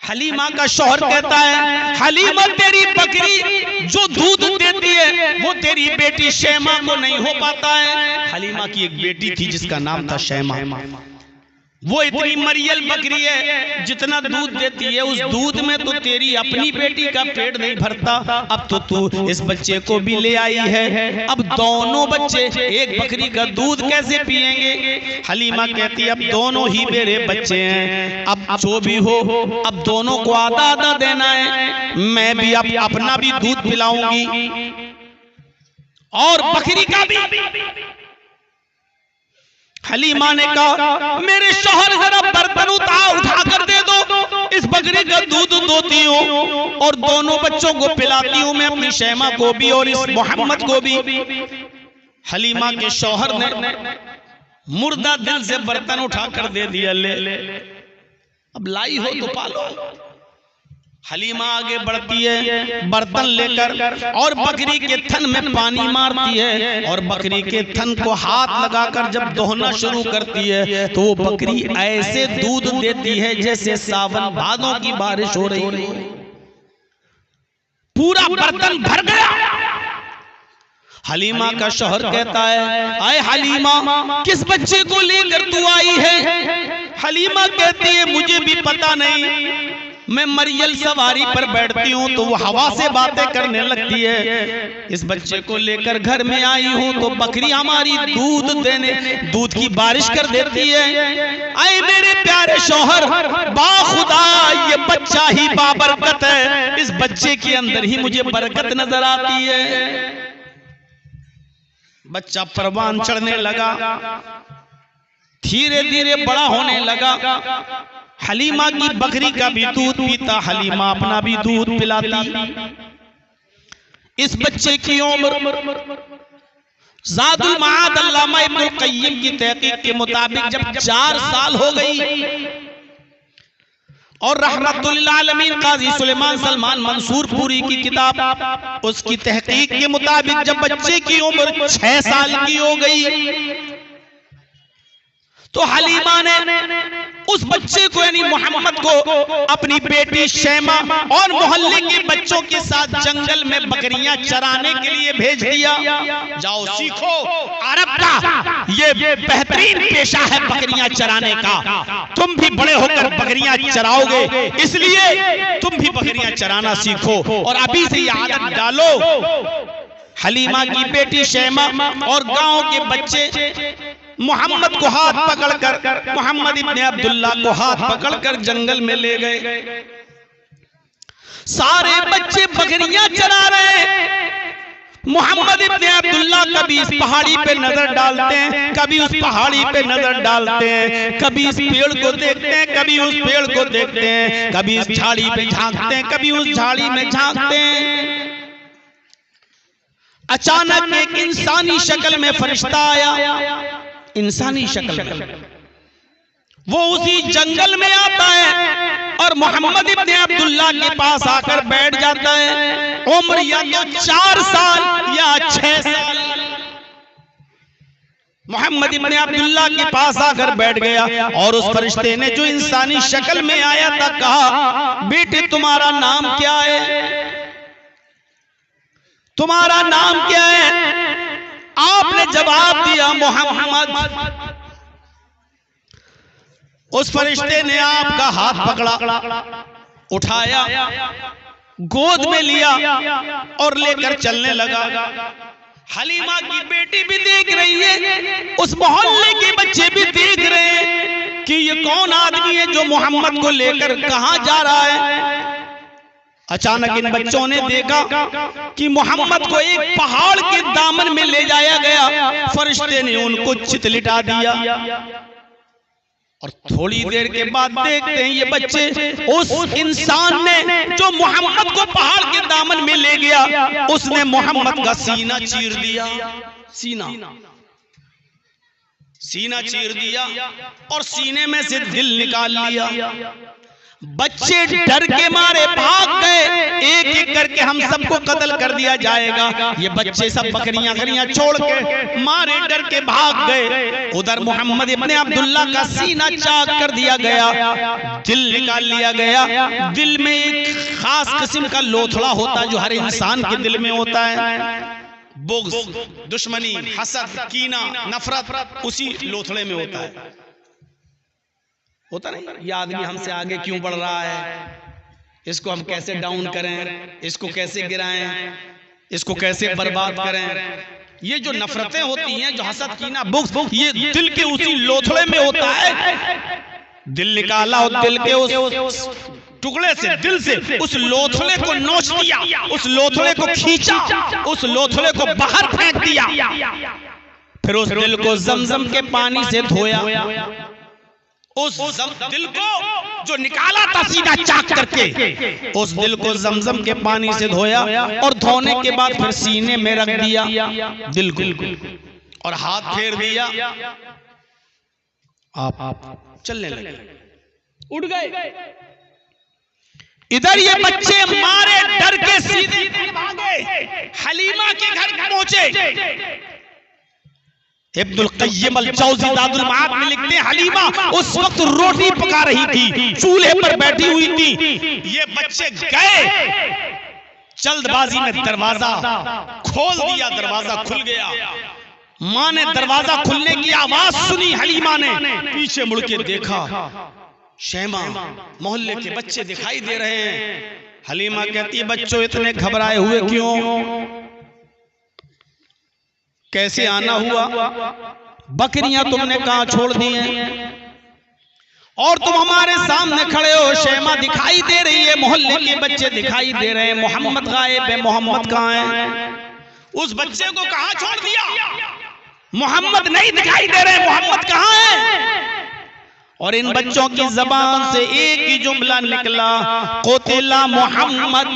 हलीमा का शौहर कहता है, हलीमा तेरी बकरी जो दूध देती है वो तेरी बेटी शैमा को नहीं हो पाता है। हलीमा की एक बेटी थी जिसका नाम था शैमा। वो इतनी मरियल बकरी है, जितना दूध देती है उस दूध में तो तेरी अपनी बेटी का पेट नहीं भरता। अब तो तू इस बच्चे को भी ले आई है, अब दोनों बच्चे एक बकरी का दूध कैसे पिएंगे? हलीमा कहती है, अब दोनों ही मेरे बच्चे हैं, अब जो भी हो अब दोनों को आधा आधा देना है। मैं भी अब अपना भी दूध पिलाऊंगी और बकरी का भी। हलीमा ने कहा, मेरे शौहर जरा बर्तन उठा कर दे दो, इस बकरी का दूध दोती हूँ और दोनों बच्चों को पिलाती हूँ, मैं अपनी शैमा को भी और इस मोहम्मद को भी। हलीमा के शौहर ने मुर्दा दिल से बर्तन उठा कर दे दिया, ले अब लाई हो तो पालो। हलीमा आगे बढ़ती है बर्तन लेकर और बकरी के थन में पानी मारती है और बकरी के थन को हाथ लगाकर जब दोहना शुरू करती है तो वो बकरी ऐसे दूध देती है जैसे सावन भादों की बारिश हो रही है। पूरा बर्तन भर गया। हलीमा का शौहर कहता है, आए हलीमा, किस बच्चे को लेकर तू आई है? हलीमा कहती है, मुझे भी पता नहीं, मैं मरियल सवारी पर बैठती हूँ तो वो हवा से बातें करने लगती है। इस बच्चे को लेकर घर में आई हूँ तो बकरी हमारी दूध की बारिश कर देती है। आए मेरे प्यारे शौहर, बाखुदा ये बच्चा ही बाबरकत है, इस बच्चे के अंदर ही मुझे बरकत नजर आती है। बच्चा परवान चढ़ने लगा, धीरे धीरे बड़ा होने लगा। हलीमा की बकरी का भी दूध पीता, हलीमा अपना भी दूध पिलाती। इस बच्चे की उम्र ज़ादुल मआद अल्लामा इब्नुल क़य्यिम की तहक़ीक़ के मुताबिक जब 4 साल हो गई और रहमतुल लिल आलमीन काजी सुलेमान सलमान मंसूरपुरी की किताब उसकी तहक़ीक़ के मुताबिक जब बच्चे की उम्र 6 साल की हो गई तो हलीमा ने उस बच्चे को यानी मोहम्मद को अपनी बेटी शैमा और मोहल्ले के बच्चों के साथ जंगल में बकरियां चराने के लिए भेज दिया। जाओ सीखो, अरब का ये बेहतरीन पेशा है बकरियां चराने का, तुम भी बड़े होकर बकरियां चराओगे, इसलिए तुम भी बकरियां चराना सीखो और अभी से ये आदत डालो। हलीमा की बेटी शैमा और गांव के बच्चे मोहम्मद को हाथ पकड़कर, मोहम्मद इब्ने अब्दुल्ला को हाथ पकड़कर जंगल में ले गए। सारे बच्चे बकरियां चरा रहे हैं। मोहम्मद इब्ने अब्दुल्ला कभी इस पहाड़ी पे नजर डालते हैं, कभी उस पहाड़ी पे नजर डालते हैं, कभी इस पेड़ को देखते हैं, कभी उस पेड़ को देखते हैं, कभी इस झाड़ी पे झांकते हैं, कभी उस झाड़ी में झांकते हैं। अचानक एक इंसानी शक्ल में फरिश्ता आया, इंसानी शक्ल में वो उसी जंगल में आता है और मोहम्मद इब्ने अब्दुल्ला के पास आकर बैठ जाता है। उम्र या तो 4 साल या 6 साल। मोहम्मद इब्ने अब्दुल्ला के पास आकर बैठ गया और उस फरिश्ते ने जो इंसानी शक्ल में आया था कहा, बेटे तुम्हारा नाम क्या है? तुम्हारा नाम क्या है? आपने जवाब दिया मोहम्मद। उस फरिश्ते ने आपका हाथ पकड़ा, उठाया, गोद में लिया और लेकर चलने लगा। हलीमा की बेटी भी देख रही है, उस मोहल्ले के बच्चे भी देख रहे हैं कि ये कौन आदमी है जो मोहम्मद को लेकर कहां जा रहा है। अचानक इन बच्चों ने देखा कि मोहम्मद को एक पहाड़ के दामन में ले जाया गया। फरिश्ते ने उनको चितलिटा दिया और थोड़ी देर के बाद देखते हैं ये बच्चे उस इंसान ने जो मोहम्मद को पहाड़ के दामन में ले गया, उसने मोहम्मद का सीना चीर दिया। सीना चीर दिया और सीने में से दिल निकाल लिया। बच्चे डर के मारे भाग गए, एक एक करके हम सबको कत्ल कर दिया जाएगा। ये बच्चे सब बकरियां छोड़ के मारे डर के भाग गए। उधर मोहम्मद इब्ने अब्दुल्ला का सीना चाक कर दिया गया, दिल निकाल लिया गया। दिल में एक खास किस्म का लोथड़ा होता है जो हर इंसान के दिल में होता है, बुग़्ज़, दुश्मनी, हसद, कीना, नफरत, उसी लोथड़े में होता है। होता नहीं, ये आदमी हमसे आगे क्यों बढ़ रहा है, इसको हम कैसे डाउन करें, इसको कैसे गिराएं, इसको कैसे बर्बाद करें। ये जो नफरतें होती हैं, जो हसद, कीना, बुग़्ज़, ये दिल के उसी लोथड़े में होता है। दिल निकाला और दिल के उस टुकड़े से, दिल से उस लोथड़े को नोच दिया, उस लोथड़े को खींचा, उस लोथड़े को बाहर फेंक दिया। फिर उस दिल को ज़मज़म के पानी से धोया। उस दिल को जो निकाला था सीधा चाक करके, उस दिल को ज़मज़म के पानी से धोया और धोने के बाद फिर सीने में रख दिया दिल को और हाथ फेर दिया। आप चलने लगे, उठ गए। इधर ये बच्चे मारे डर के सीधे भागे, हलीमा के घर पहुंचे। इब्नुल क़य्यिम अल-जौज़ी ज़ादुल मआद में लिखते हैं, हलीमा उस वक्त रोटी पका रही थी, चूल्हे पर बैठी हुई थी। ये बच्चे गए, जल्दबाजी में दरवाजा खोल दिया, दरवाजा खुल गया। मां ने दरवाजा खुलने की आवाज सुनी, हलीमा ने पीछे मुड़ के देखा, शैमा मोहल्ले के बच्चे दिखाई दे रहे हैं। हलीमा कहती है, बच्चों इतने घबराए हुए क्यों? कैसे आना हुआ? बकरियां तुमने कहां छोड़ दी हैं और तुम हमारे सामने खड़े हो? शैमा दिखाई दे रही है, मोहल्ले के बच्चे दिखाई दे रहे हैं, मोहम्मद गायब है, मोहम्मद कहां है? उस बच्चे को कहां छोड़ दिया? मोहम्मद नहीं दिखाई दे रहे, मोहम्मद कहां है? और इन बच्चों की जबान से एक ही जुमला निकला, क़ुतिला मोहम्मद,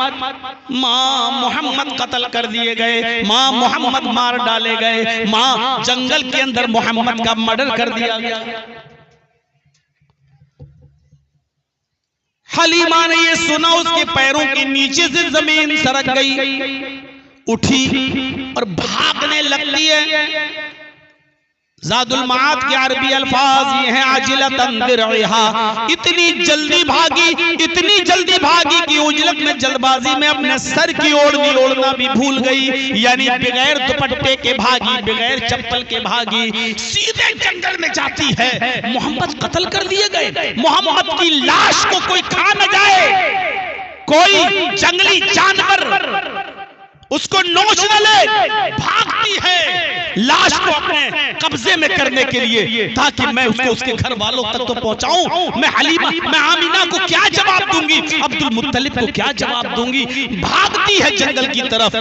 माँ मोहम्मद कत्ल कर दिए गए, माँ मोहम्मद मार डाले गए, माँ जंगल के अंदर मोहम्मद का मर्डर कर दिया गया। हलीमा ने ये सुना, उसके पैरों के नीचे से जमीन सरक गई, उठी और भागने लगती है। ज़ादुल मआद के अरबी अल्फाज ये हैं, आजिलतन दिरहा, इतनी जल्दी भागी कि उजलत में जल्दबाजी में अपने सर की ओढ़ना भी भूल गई। यानी बगैर दुपट्टे के भागी, बगैर चप्पल के भागी, सीधे जंगल में जाती है। मोहम्मद कत्ल कर दिए गए, मोहम्मद की लाश को कोई खा न जाए, कोई जंगली जानवर उसको नोच न ले, भागती है लाश को अपने कब्जे में करने के लिए, ताकि मैं उसको उसके घर वालों तक तो पहुंचाऊं। मैं आमिना को क्या जवाब दूंगी, अब्दुल मुत्तलिब को क्या जवाब दूंगी? भागती है जंगल की तरफ।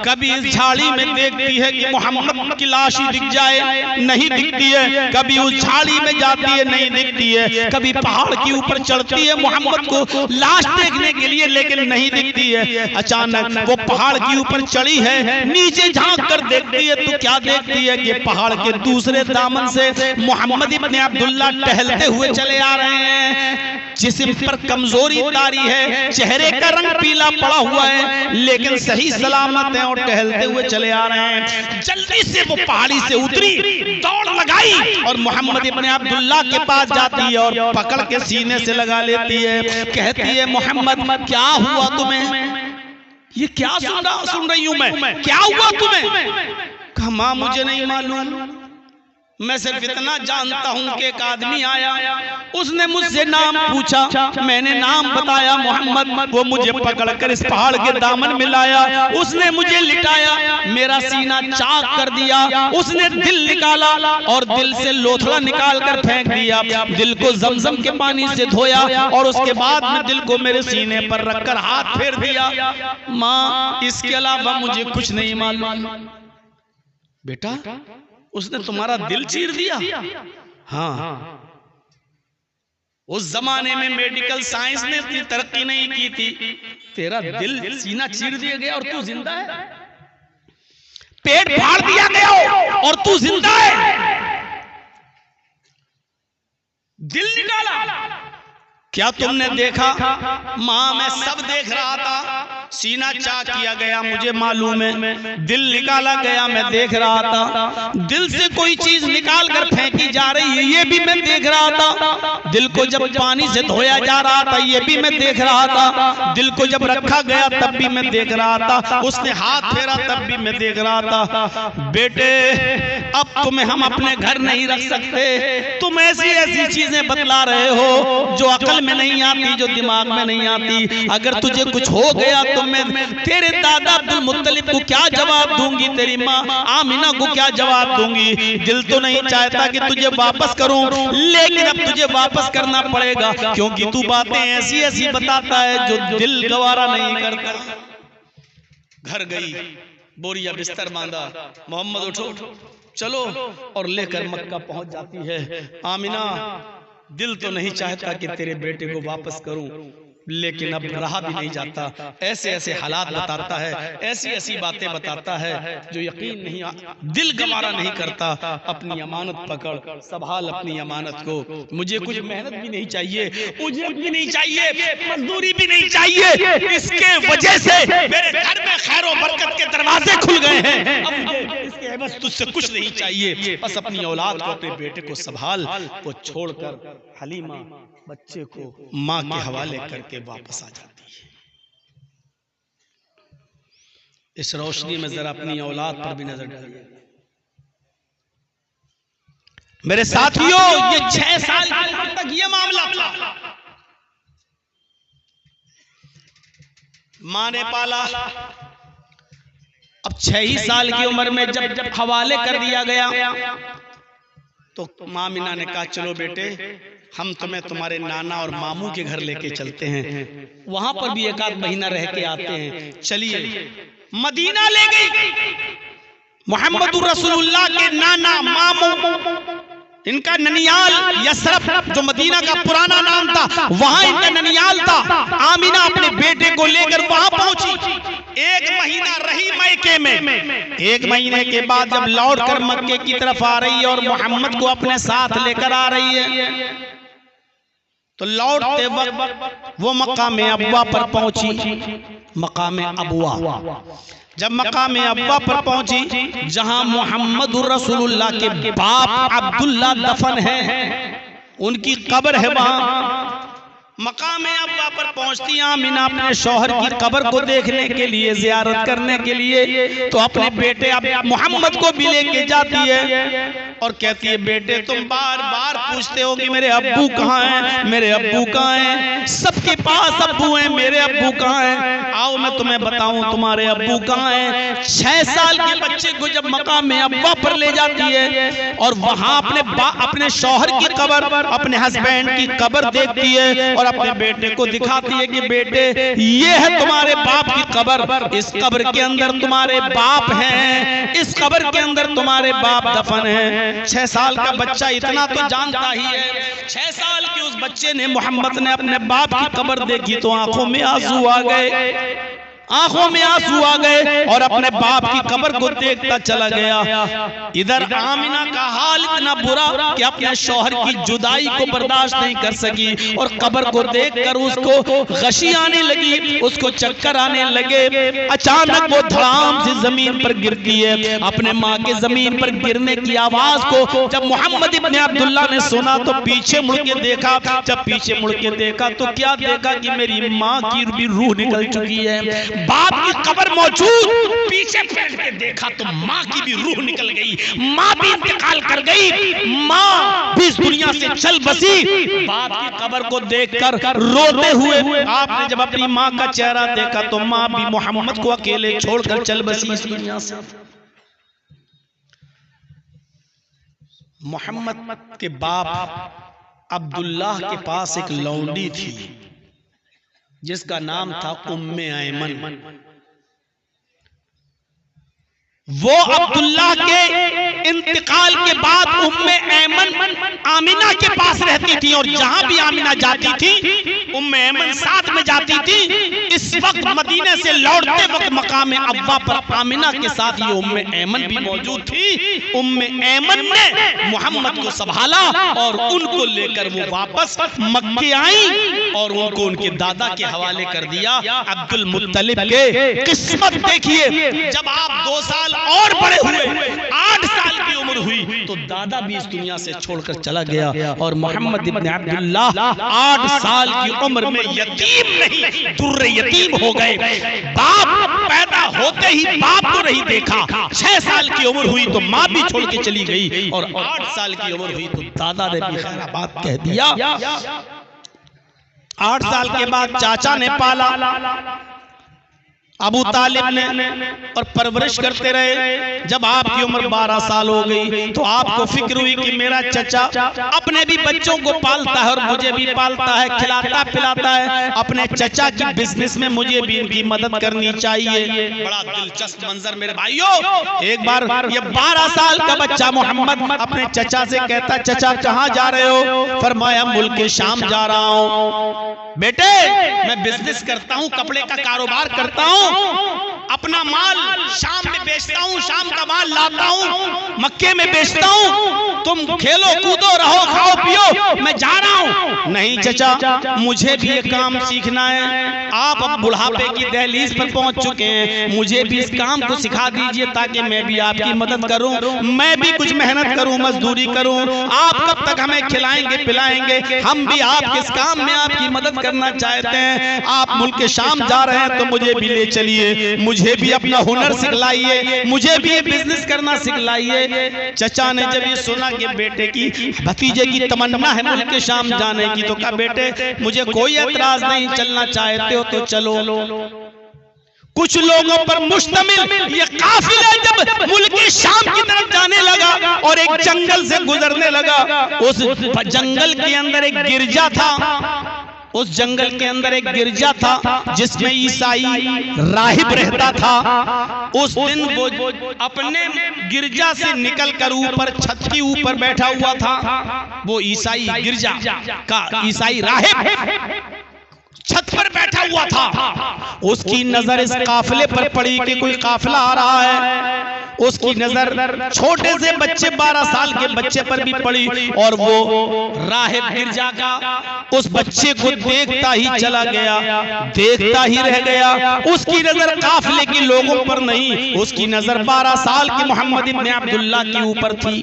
कभी इस झाड़ी में देखती है कि मोहम्मद की लाश ही दिख जाए, नहीं दिखती है। कभी उस झाड़ी में जाती है, नहीं दिखती है। कभी पहाड़ के ऊपर चढ़ती है मोहम्मद को लाश देखने के लिए, लेकिन नहीं दिखती है। अचानक वो पहाड़ के ऊपर चढ़ी है, नीचे झांक कर देखती है तो क्या देखती है कि पहाड़ के दूसरे दामन से मोहम्मद इब्ने अब्दुल्लाह टहलते हुए चले आ रहे हैं। जिस्म पर कमजोरी तारी है, चेहरे का रंग पीला पड़ा हुआ है, लेकिन सही सलामत है और टहलते हुए चले आ रहे हैं। जल्दी से वो पहाड़ी से उतरी, दौड़ लगाई और मोहम्मद इब्ने अब्दुल्लाह के पास जाती है और पकड़ के सीने से लगा लेती है। कहती है, मोहम्मद क्या हुआ तुम्हें? ये क्या सुन रही हूं मैं, क्या हुआ तुम्हें? कहा, मां मुझे नहीं मालूम, मैं सिर्फ इतना जानता हूं कि एक आदमी आया, उसने मुझसे नाम पूछा, मैंने नाम बताया मोहम्मद, वो मुझे पकड़कर इस पहाड़ के दामन में लाया, उसने मुझे लिटाया, मेरा सीना चाक कर दिया, उसने दिल निकाला और दिल से लोथड़ा निकाल कर फेंक दिया, दिल को जमजम के पानी से धोया और उसके बाद में दिल को मेरे सीने पर रखकर हाथ फेर दिया। माँ, इसके अलावा मुझे कुछ नहीं मालूम। बेटा, उसने तुम्हारा दिल चीर दिया? हाँ, उस जमाने में मेडिकल साइंस ने इतनी तरक्की नहीं की थी, तेरा दिल सीना चीर दिया गया और तू जिंदा है। पेट फाड़ दिया गया और तू जिंदा है। दिल निकाला, क्या तुमने देखा? मां, मैं सब देख रहा था, सीना चाक किया गया मुझे मालूम है, दिल निकाला गया मैं देख रहा था, दिल से कोई चीज निकाल कर फेंकी जा रही है ये भी मैं देख रहा था, दिल को जब पानी से धोया जा रहा था ये भी मैं देख रहा था, दिल को जब रखा गया तब भी मैं देख रहा था, उसने हाथ फेरा तब भी मैं देख रहा था। बेटे, अब तुम्हें हम अपने घर नहीं रख सकते, तुम ऐसी ऐसी चीजें बतला रहे हो जो अकल में नहीं आती, जो दिमाग में नहीं आती। अगर तुझे कुछ हो गया तो मैं तेरे दादा अब्दुल मुत्तलिब को क्या जवाब दूंगी, तेरी माँ आमिना को क्या जवाब दूंगी? दिल तो नहीं चाहता कि तुझे वापस करूं, लेकिन अब तुझे वापस करना पड़ेगा, क्योंकि तू बातें ऐसी ऐसी बताता है जो दिल गवारा नहीं करता। घर गई, बोरिया बिस्तर बांधा, मोहम्मद उठो चलो, और लेकर मक्का पहुंच जाती है। आमिना, दिल तो नहीं चाहता कि तेरे बेटे को वापस करूं, लेकिन अब रहा भी नहीं जाता। ऐसे ऐसे हालात बताता है, ऐसी ऐसी बातें बताता है जो यकीन नहीं, दिल गवारा नहीं करता। अपनी अमानत पकड़, संभाल अपनी अमानत को। मुझे कुछ मेहनत भी नहीं चाहिए, उजरत भी नहीं चाहिए, मजदूरी भी नहीं चाहिए, इसके वजह से मेरे घर में खैर और बरकत के दरवाजे खुल गए हैं। अब मुझे इसके एवज तुझसे कुछ नहीं चाहिए, बस अपनी औलाद को, अपने बेटे को संभाल। वो छोड़कर हलीमा बच्चे को माँ के हवाले करके वापस आ जाती है। इस रोशनी में जरा अपनी औलाद पर भी नजर डालिए मेरे साथियों। ये 6 साल की उम्र तक ये मामला था। माँ ने पाला। अब 6 ही साल की उम्र में जब हवाले कर दिया गया तो माँ मीना ने कहा चलो बेटे, हम तुम्हें तुम्हारे नाना और मामू के घर लेके चलते हैं, वहां पर भी 1 आध महीना रह के आते हैं। चलिए, मदीना ले गई। मोहम्मदुर रसूलुल्लाह के नाना मामू, इनका ननियाल यसरफ जो मदीना का पुराना नाम था, वहां इनका ननियाल था। आमिना अपने बेटे को लेकर वहां पहुंची। 1 महीना रही मैके में। 1 महीने के बाद जब लौट कर मक्के की तरफ आ रही है और मोहम्मद को अपने साथ लेकर आ रही है, तो लौटते वक्त वो मकाम अबवा पर पहुंची। मकाम अबवा, जब मकाम अबवा पर पहुंची जहां मोहम्मदुर रसूलुल्लाह के बाप अब्दुल्ला दफन है, उनकी कब्र है वहां। मकाम अबवा पर पहुंचती आमिना अपने शौहर की कब्र को देखने के लिए, जियारत करने के लिए, तो अपने बेटे अब मोहम्मद को भी लेके जाती है और कहती है बेटे तुम बार बार पूछते हो कि मेरे अब्बू कहाँ हैं, मेरे अब्बू कहाँ हैं, सबके पास अब्बू हैं, मेरे अब्बू कहाँ हैं, आओ मैं तुम्हें बताऊं तुम्हारे अब्बू कहाँ हैं। 6 साल के बच्चे को जब मकाम अब्वा पर ले जाती है और वहां अपने शौहर की कब्र, अपने हस्बैंड की कब्र देखती है और अपने बेटे को दिखाती है कि बेटे ये है तुम्हारे बाप की कब्र, इस कब्र के अंदर तुम्हारे बाप हैं, इस कब्र के अंदर तुम्हारे बाप दफन हैं। 6 साल का बच्चा इतना तो जानता ही है। 6 साल के उस बच्चे ने, मोहम्मद ने अपने बाप की कब्र देखी तो आंखों में आंसू आ गए, आंखों में आंसू आ गए और अपने बाप की कब्र को देखता चला गया। इधर आमिना का हाल इतना बुरा कि अपने शौहर की जुदाई को बर्दाश्त नहीं कर सकी और कब्र को देखकर उसको गशी आने लगी, उसको चक्कर आने लगे। अचानक वो धड़ाम से जमीन पर गिरती है। अपने माँ के जमीन पर गिरने की आवाज को जब मोहम्मद इब्ने अब्दुल्ला ने सुना तो पीछे मुड़ के देखा। जब पीछे मुड़ के देखा तो क्या देखा कि मेरी माँ की भी रूह निकल चुकी है, बाप की कब्र मौजूद। पीछे पलट के देखा तो माँ की भी रूह निकल गई, माँ भी इंतकाल कर गई, माँ भी इस दुनिया से चल बसी। बाप की कब्र को देखकर रोते हुए आपने जब अपनी माँ का चेहरा देखा तो माँ भी मोहम्मद को अकेले छोड़कर चल बसी इस दुनिया से। मोहम्मद के बाप अब्दुल्लाह के पास एक लौंडी थी जिसका नाम था उम्मे ऐमन। वो अब्दुल्लाह के इंतकाल के बाद उम्मे ऐमन आमिना के पास रहती थी और जहां भी आमिना जाती थी उम्मे ऐमन साथ में जाती थी। इस वक्त मदीने से लौटते वक्त मकाम अब्वा पर आमिना के साथ ये उम्मे ऐमन भी मौजूद थी। उम्मे ऐमन ने मोहम्मद को संभाला और उनको लेकर वो वापस मक्के आई और उनको उनके दादा के हवाले कर दिया, अब्दुल मुत्तलिब के। किस्मत देखिए, जब आप 2 साल और बड़े हुए, 8 साल की उम्र हुई तो दादा भी इस दुनिया से छोड़कर चला गया और मोहम्मद इब्ने अब्दुल्लाह 8 साल की उम्र में यतीम नहीं, दुर्रे यतीम हो गए। बाप पैदा होते ही बाप को नहीं देखा। 6 साल की उम्र हुई तो माँ भी छोड़ के चली गई और 8 साल की उम्र हुई तो दादा ने भी खैराबाद कह दिया। 8 साल के बाद चाचा ने पाला अबू तालिब ने और परवरिश करते रहे। जब आपकी उम्र 12 साल हो गई तो आपको फिक्र हुई कि मेरा चचा अपने भी बच्चों को पालता है और मुझे भी पालता है, खिलाता पिलाता है। अपने चचा की बिजनेस में मुझे भी इनकी मदद करनी चाहिए। बड़ा दिलचस्प मंजर मेरे भाइयों। एक बार ये 12 साल का बच्चा मोहम्मद अपने चचा से कहता, चचा कहाँ जा रहे हो? फरमाया मुल्क शाम जा रहा हूँ। बेटे मैं बिजनेस करता हूँ, कपड़े का कारोबार करता हूँ, अपना माल शाम में बेचता हूँ, शाम का माल लाता हूँ, मक्के में बेचता हूँ। तुम खेलो कूदो रहो खाओ पियो, मैं जा रहा हूँ। नहीं चचा मुझे भी ये काम सीखना है। आप अब बुढ़ापे की दहलीज पर पहुंच चुके हैं, मुझे भी इस काम को सिखा दीजिए ताकि मैं भी आपकी मदद करूं, मैं भी कुछ मेहनत करूं, मजदूरी करूं। आप कब तक हमें खिलाएंगे पिलाएंगे? हम भी आपके इस काम में आपकी मदद करना चाहते हैं। आप मुल्क शाम जा रहे हैं तो मुझे भी ले चलिए, मुझे भी अपना हुनर सिखलाइए, मुझे भी ये बिजनेस करना सिखलाइए। चचा ने जब ये सुना कि बेटे की भतीजे की तमन्ना है मुल्क शाम जाने की, तो कहा बेटे मुझे कोई एतराज नहीं, चलना चाहते हो तो चलो। कुछ लोगों पर मुश्तमिल ये काफिला जब मुल्क शाम की तरफ जाने लगा और एक जंगल से गुजरने लगा, उस जंगल के अंदर एक गिरजा था, उस जंगल के अंदर एक गिरजा था जिसमें ईसाई राहिब रहता था। उस दिन वो अपने गिरजा से निकलकर ऊपर छत के ऊपर बैठा हुआ था। वो ईसाई गिरजा का ईसाई राहिब छत पर बैठा हुआ था। उसकी नजर इस काफिले पर पड़ी कि कोई काफिला आ रहा है। उसकी नजर छोटे से बच्चे 12 साल के बच्चे पर भी पड़ी और वो राहिब गिरजा का उस बच्चे को देखता ही चला गया, देखता ही रह गया। उसकी नजर काफिले के लोगों पर नहीं, उसकी नजर 12 साल के मोहम्मद इब्न अब्दुल्लाह के ऊपर थी।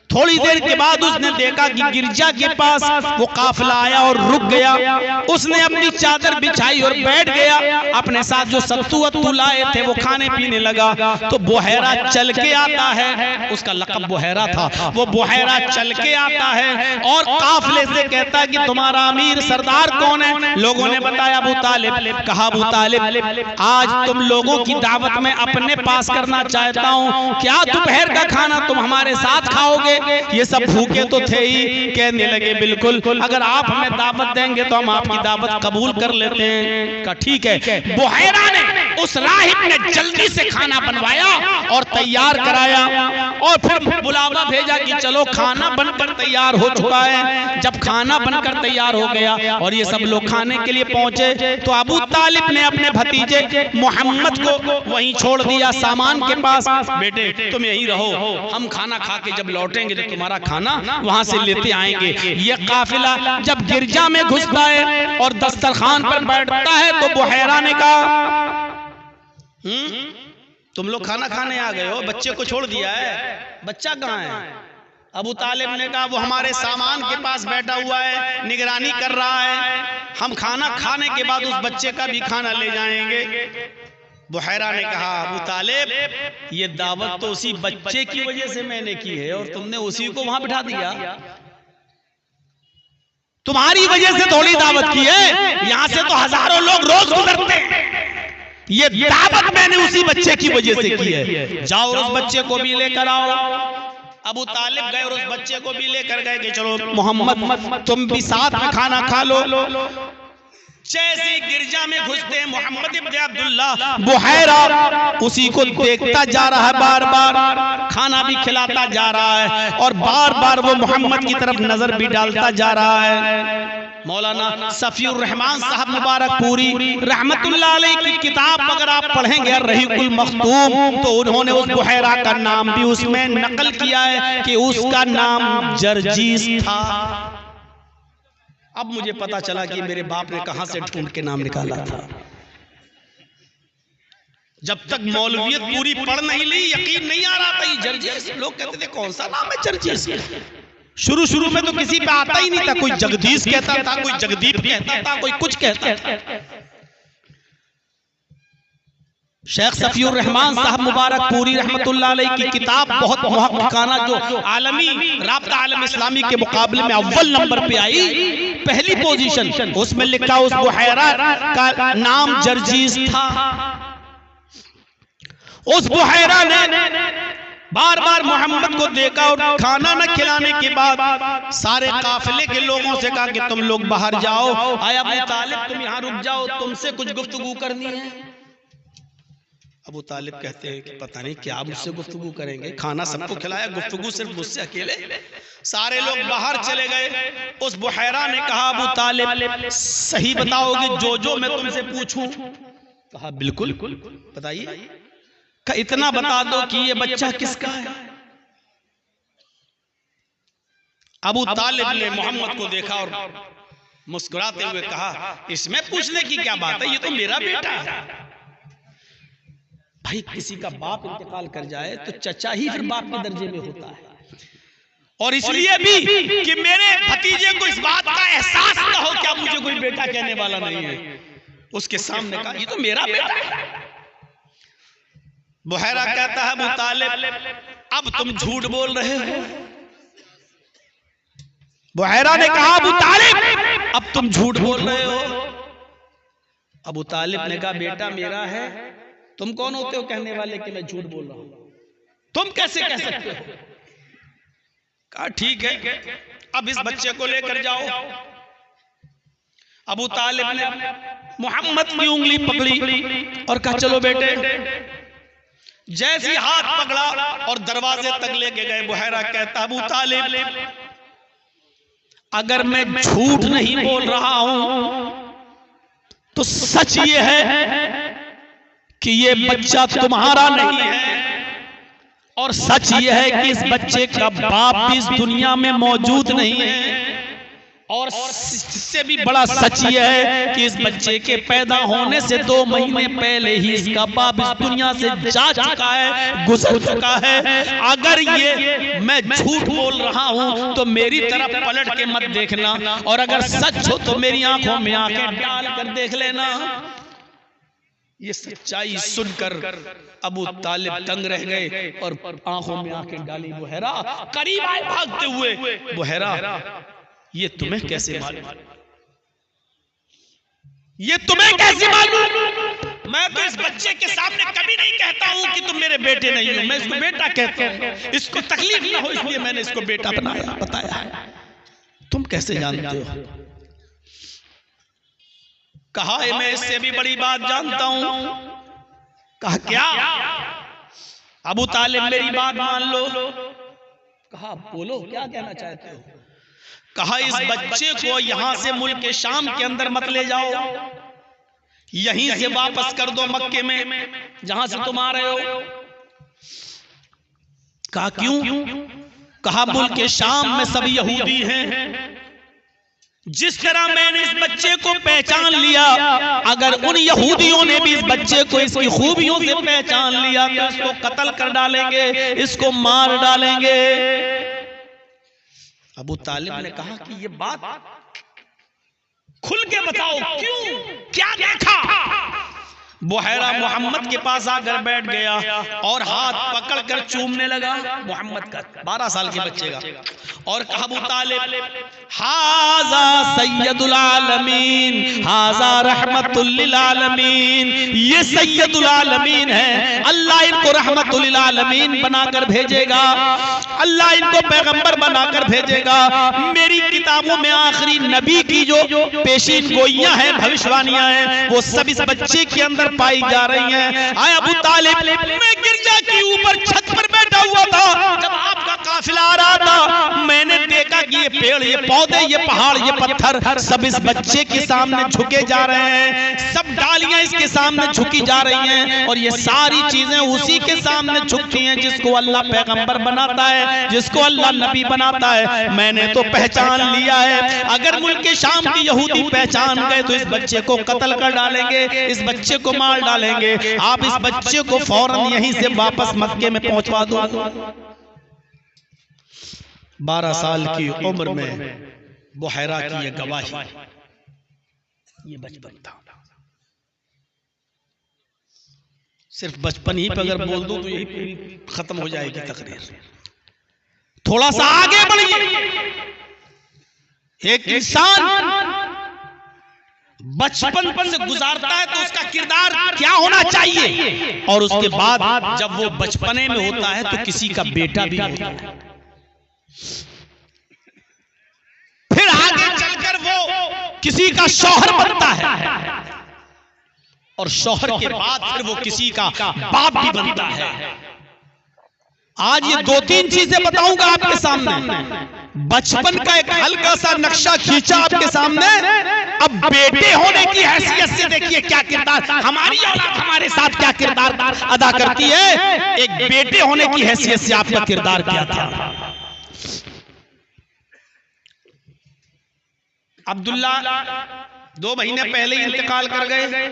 थोड़ी देर के बाद उसने देखा कि गिरजा के पास वो काफिला आया और रुक गया। उसने अपनी चादर बिछाई और बैठ गया। अपने साथ जो सत्तू वत्तू लाए थे वो खाने पीने लगा। तो बुहैरा चल के आता है, उसका लक़ब बुहैरा था। वो बुहैरा चल के आता है और काफिले से कहता है कि तुम्हारा अमीर सरदार कौन है? लोगों ने बताया अबू तालिब। कहा अबू तालिब आज तुम लोगों की दावत में अपने पास करना चाहता हूँ, क्या दोपहर का खाना तुम हमारे साथ खाओगे? ये सब भूखे तो थे ही। कहने लगे बिल्कुल, अगर आप हमें दावत देंगे तो हम आपकी दावत कबूल कर लेते हैं। कहा ठीक है। बुहैरा ने उस राहिब ने जल्दी से खाना बनवाया और तैयार कराया और फिर बुलावा भेजा कि चलो खाना बनकर तैयार हो चुका है। जब खाना बनकर तैयार हो गया और ये सब लोग खाने के लिए पहुंचे तो अबू तालिब ने अपने भतीजे मोहम्मद को वहीं छोड़ दिया सामान के पास। बेटे तुम यहीं रहो, हम खाना खा के जब लौटेंगे तो तुम्हारा खाना वहां से लेते आएंगे। ये काफिला जब गिरजा में घुसता है और दस्तरखान पर बैठता है तो बुहैरा ने कहा तुम लोग खाना खाने आ गए हो, बच्चे को छोड़ दिया है, बच्चा कहाँ है? अबू तालिब ने कहा वो हमारे सामान के पास बैठा हुआ है, निगरानी कर रहा है, हम खाना खाने के बाद उस बच्चे का भी खाना ले जाएंगे। बुहैरा ने कहा अबू तालिब ये दावत तो उसी बच्चे की वजह से मैंने की है और तुमने उसी को वहां बिठा दिया। तुम्हारी वजह से थोड़ी दावत की है, यहां से तो हजारों लोग रोज गुजरते हैं। ये दावत मैंने उसी बच्चे की वजह से की है। जाओ उस बच्चे को भी लेकर आओ। अबू तालिब गए और उस बच्चे को भी लेकर गए कि चलो मोहम्मद तुम भी साथ में खाना खा लो। जैसे गिरजा में घुसते मोहम्मद इब्न अब्दुल्लाह बुहैरा उसी को देखता जा रहा है, बार बार खाना भी खिलाता जा रहा है और बार बार वो मोहम्मद की तरफ नजर भी डालता जा रहा है। मौलाना सफीउर रहमान साहब मुबारकपुरी रहमतुल्लाह अलैह की किताब अगर आप पढ़ेंगे रहीकुल मखतूम तो उन्होंने उस बुहैरा का नाम भी उसमें नकल किया है कि उसका नाम जर्जीस था। अब मुझे पता चला कि मेरे बाप ने कहां से ढूंढ के नाम निकाला था। जब तक मौलवियत पूरी पढ़ नहीं ली यकीन नहीं आ रहा था ये जर्जीस। लोग कहते थे कौन सा नाम है जर्जीस? शुरू में तो किसी पे आता ही नहीं था। कोई जगदीश कहता था, कोई जगदीप कहता था, कोई कुछ कहता था। शेख सफीउर रहमान साहब मुबारक पूरी रहमतुल्लाह अलैह की किताब बहुत मुहक्किकाना जो आलमी राब्ता आलम इस्लामी के मुकाबले में अव्वल नंबर पे आई, पहली पोजीशन, उसमें लिखा उस बुहैरा का नाम जर्जीस था। उस बुहैरा ने बार बार मोहम्मद को देखा और खाना न खिलाने के बाद सारे काफिले के लोगों से कहा कि तुम लोग बाहर जाओ, आया अबू तालिब तुम यहाँ रुक जाओ, तुमसे कुछ गुफ्तगू करनी है। अबू तालिब कहते हैं कि पता नहीं क्या मुझसे गुफ्तगू करेंगे, खाना सबको खिलाया, गुफ्तगू सिर्फ मुझसे अकेले। सारे लोग बाहर चले गए। उस बुहैरा ने कहा अबू तालिब सही बताओगे जो मैं तुमसे पूछूं? कहा बिल्कुल बताइए। इतना बता दो कि ये बच्चा किसका है। अबू तालिब ने मोहम्मद को देखा और मुस्कुराते हुए कहा इसमें पूछने की क्या बात है, ये तो मेरा बेटा है। भाई किसी का बाप इंतकाल कर जाए तो चचा ही फिर बाप के दर्जे में होता है, और इसलिए भी कि मेरे भतीजे को इस बात का एहसास न हो क्या मुझे कोई बेटा कहने वाला नहीं है, उसके सामने कहा ये तो मेरा बेटा है। बुहैरा कहता है अबू तालिब अब तुम झूठ बोल रहे हो। बुहैरा ने कहा अबू तालिब अब तुम झूठ बोल रहे हो। अबू तालिब ने कहा बेटा मेरा है, तुम कौन होते हो कहने वाले कि मैं झूठ बोल रहा हूं, तुम कैसे कह सकते हो। कहा ठीक है अब इस बच्चे को लेकर जाओ। अबू तालिब ने मोहम्मद की उंगली पकड़ी और कहा चलो बेटे। जैसी हाथ पकड़ा और दरवाजे तक लेके गए, बुहैरा कहता अबू तालिब अगर मैं झूठ नहीं बोल रहा हूं तो सच ये है कि ये बच्चा तुम्हारा नहीं है, और सच ये है कि इस बच्चे का बाप भी इस दुनिया में मौजूद नहीं है, और इससे भी बड़ा सच ये है कि इस बच्चे के पैदा होने से 2 महीने पहले ही इसका बाप इस दुनिया से जा चुका है, गुजर चुका है। अगर ये मैं झूठ बोल रहा हूं तो मेरी तरफ पलट के मत देखना, और अगर सच हो तो मेरी आंखों में आंखें डाल कर देख लेना। ये सच्चाई सुनकर अबू तालिब दंग रह गए और आंखों में आंखें डाली। बुहैरा करीब आए भागते हुए, बुहैरा ये तुम्हें कैसे मालूम, ये तुम्हें कैसे मालूम? मैं तो इस बच्चे के सामने कभी नहीं कहता हूं कि तुम मेरे बेटे नहीं हो, मैं इसको बेटा कहता हूं, इसको तकलीफ ना हो इसलिए मैंने इसको बेटा बताया है। तुम कैसे जानते हो? कहा मैं इससे भी बड़ी बात जानता हूं। कहा क्या? अबू तालिब मेरी बात मान लो। कहा बोलो क्या कहना चाहते हो। कहा इस बच्चे को यहां से मुल्क के शाम के अंदर मत ले जाओ, यहीं से वापस कर दो मक्के में जहां से तुम आ रहे हो। कहा क्यों? कहा मुल्क के शाम में सब यहूदी हैं, जिस तरह मैंने इस बच्चे को पहचान लिया, अगर उन यहूदियों ने भी इस बच्चे को इसकी खूबियों से पहचान लिया तो इसको कत्ल कर डालेंगे, इसको मार डालेंगे। अबू तालिब ने कहा कि ये बात खुल के बताओ, क्यों, क्या देखा? बुहैरा मोहम्मद के पास आकर बैठ गया और हाथ पकड़कर चूमने लगा मोहम्मद का, 12 साल के बच्चे का, और कहा अबू तालिब हाजा सैयदुल आलमीन, हाजा रहमतुल लिल आलमीन, ये सैयदुल आलमीन है, अल्लाह इनको रहमतुल लिल आलमीन बनाकर भेजेगा, अल्लाह इनको पैगंबर बनाकर भेजेगा। मेरी किताबों में आखिरी नबी की जो पेशीन गोइयां हैं, भविष्यवाणियां हैं, वो सब इस बच्चे के अंदर पाई जा रही हैं। आए अबू तालिब मैं गिरजा के ऊपर छत पर बैठा हुआ था, जब आपका काफिला आ रहा था, मैंने देखा कि ये पेड़, ये पौधे, ये पहाड़, ये पत्थर सब इस बच्चे के सामने झुके जा रहे हैं, सब डालियां इसके सामने झुकी जा रही हैं, और ये सारी चीजें उसी के सामने झुकती हैं जिसको अल्लाह पैगंबर बनाता है, जिसको अल्लाह नबी बनाता है। मैंने तो पहचान लिया है, अगर मुल्क के शाम के यहूदी पहचान गए तो इस बच्चे को कत्ल कर डालेंगे, इस बच्चे को मार डालेंगे। आप इस बच्चे को फौरन यहीं से वापस मक्के में पहुंचवा दो। 12 साल की उम्र में बुहैरा की ये गवाही, ये बचपन था। सिर्फ बचपन ही पे अगर बोल दूं तो यही खत्म हो जाएगी तकरीर। थोड़ा सा आगे बढ़िए। एक इंसान बचपन से गुजारता है तो उसका किरदार क्या होना चाहिए, और उसके बाद जब वो बचपने में होता है तो किसी का बेटा भी होता है, फिर आगे चलकर वो किसी का शौहर बनता है, और शौहर के बाद फिर वो किसी का बाप भी बनता है। आज ये 2-3 चीजें बताऊंगा आपके सामने। बचपन का एक हल्का सा नक्शा खींचा आपके सामने। अब बेटे होने की हैसियत से देखिए क्या किरदार हमारी औलाद हमारे साथ क्या किरदार अदा करती है। एक बेटे होने की हैसियत से आपका किरदार क्या था। अब्दुल्ला 2 महीने पहले ही इंतकाल कर गए।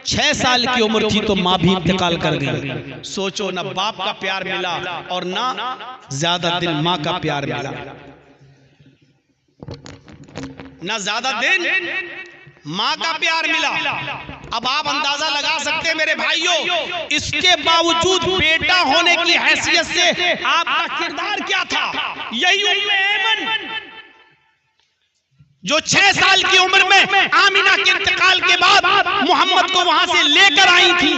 6 साल की उम्र थी तो मां भी इंतकाल कर गई। सोचो, ना बाप का प्यार मिला और ना ज्यादा दिन मां का प्यार मिला, ना ज्यादा दिन मां का प्यार मिला। अब आप अंदाजा लगा सकते हैं मेरे भाइयों, इसके बावजूद बेटा होने की हैसियत से आपका किरदार क्या था। यही उम्मे ऐमन जो 6 साल की उम्र में आमिना के इंतकाल के बाद मोहम्मद को वहां से लेकर आई थी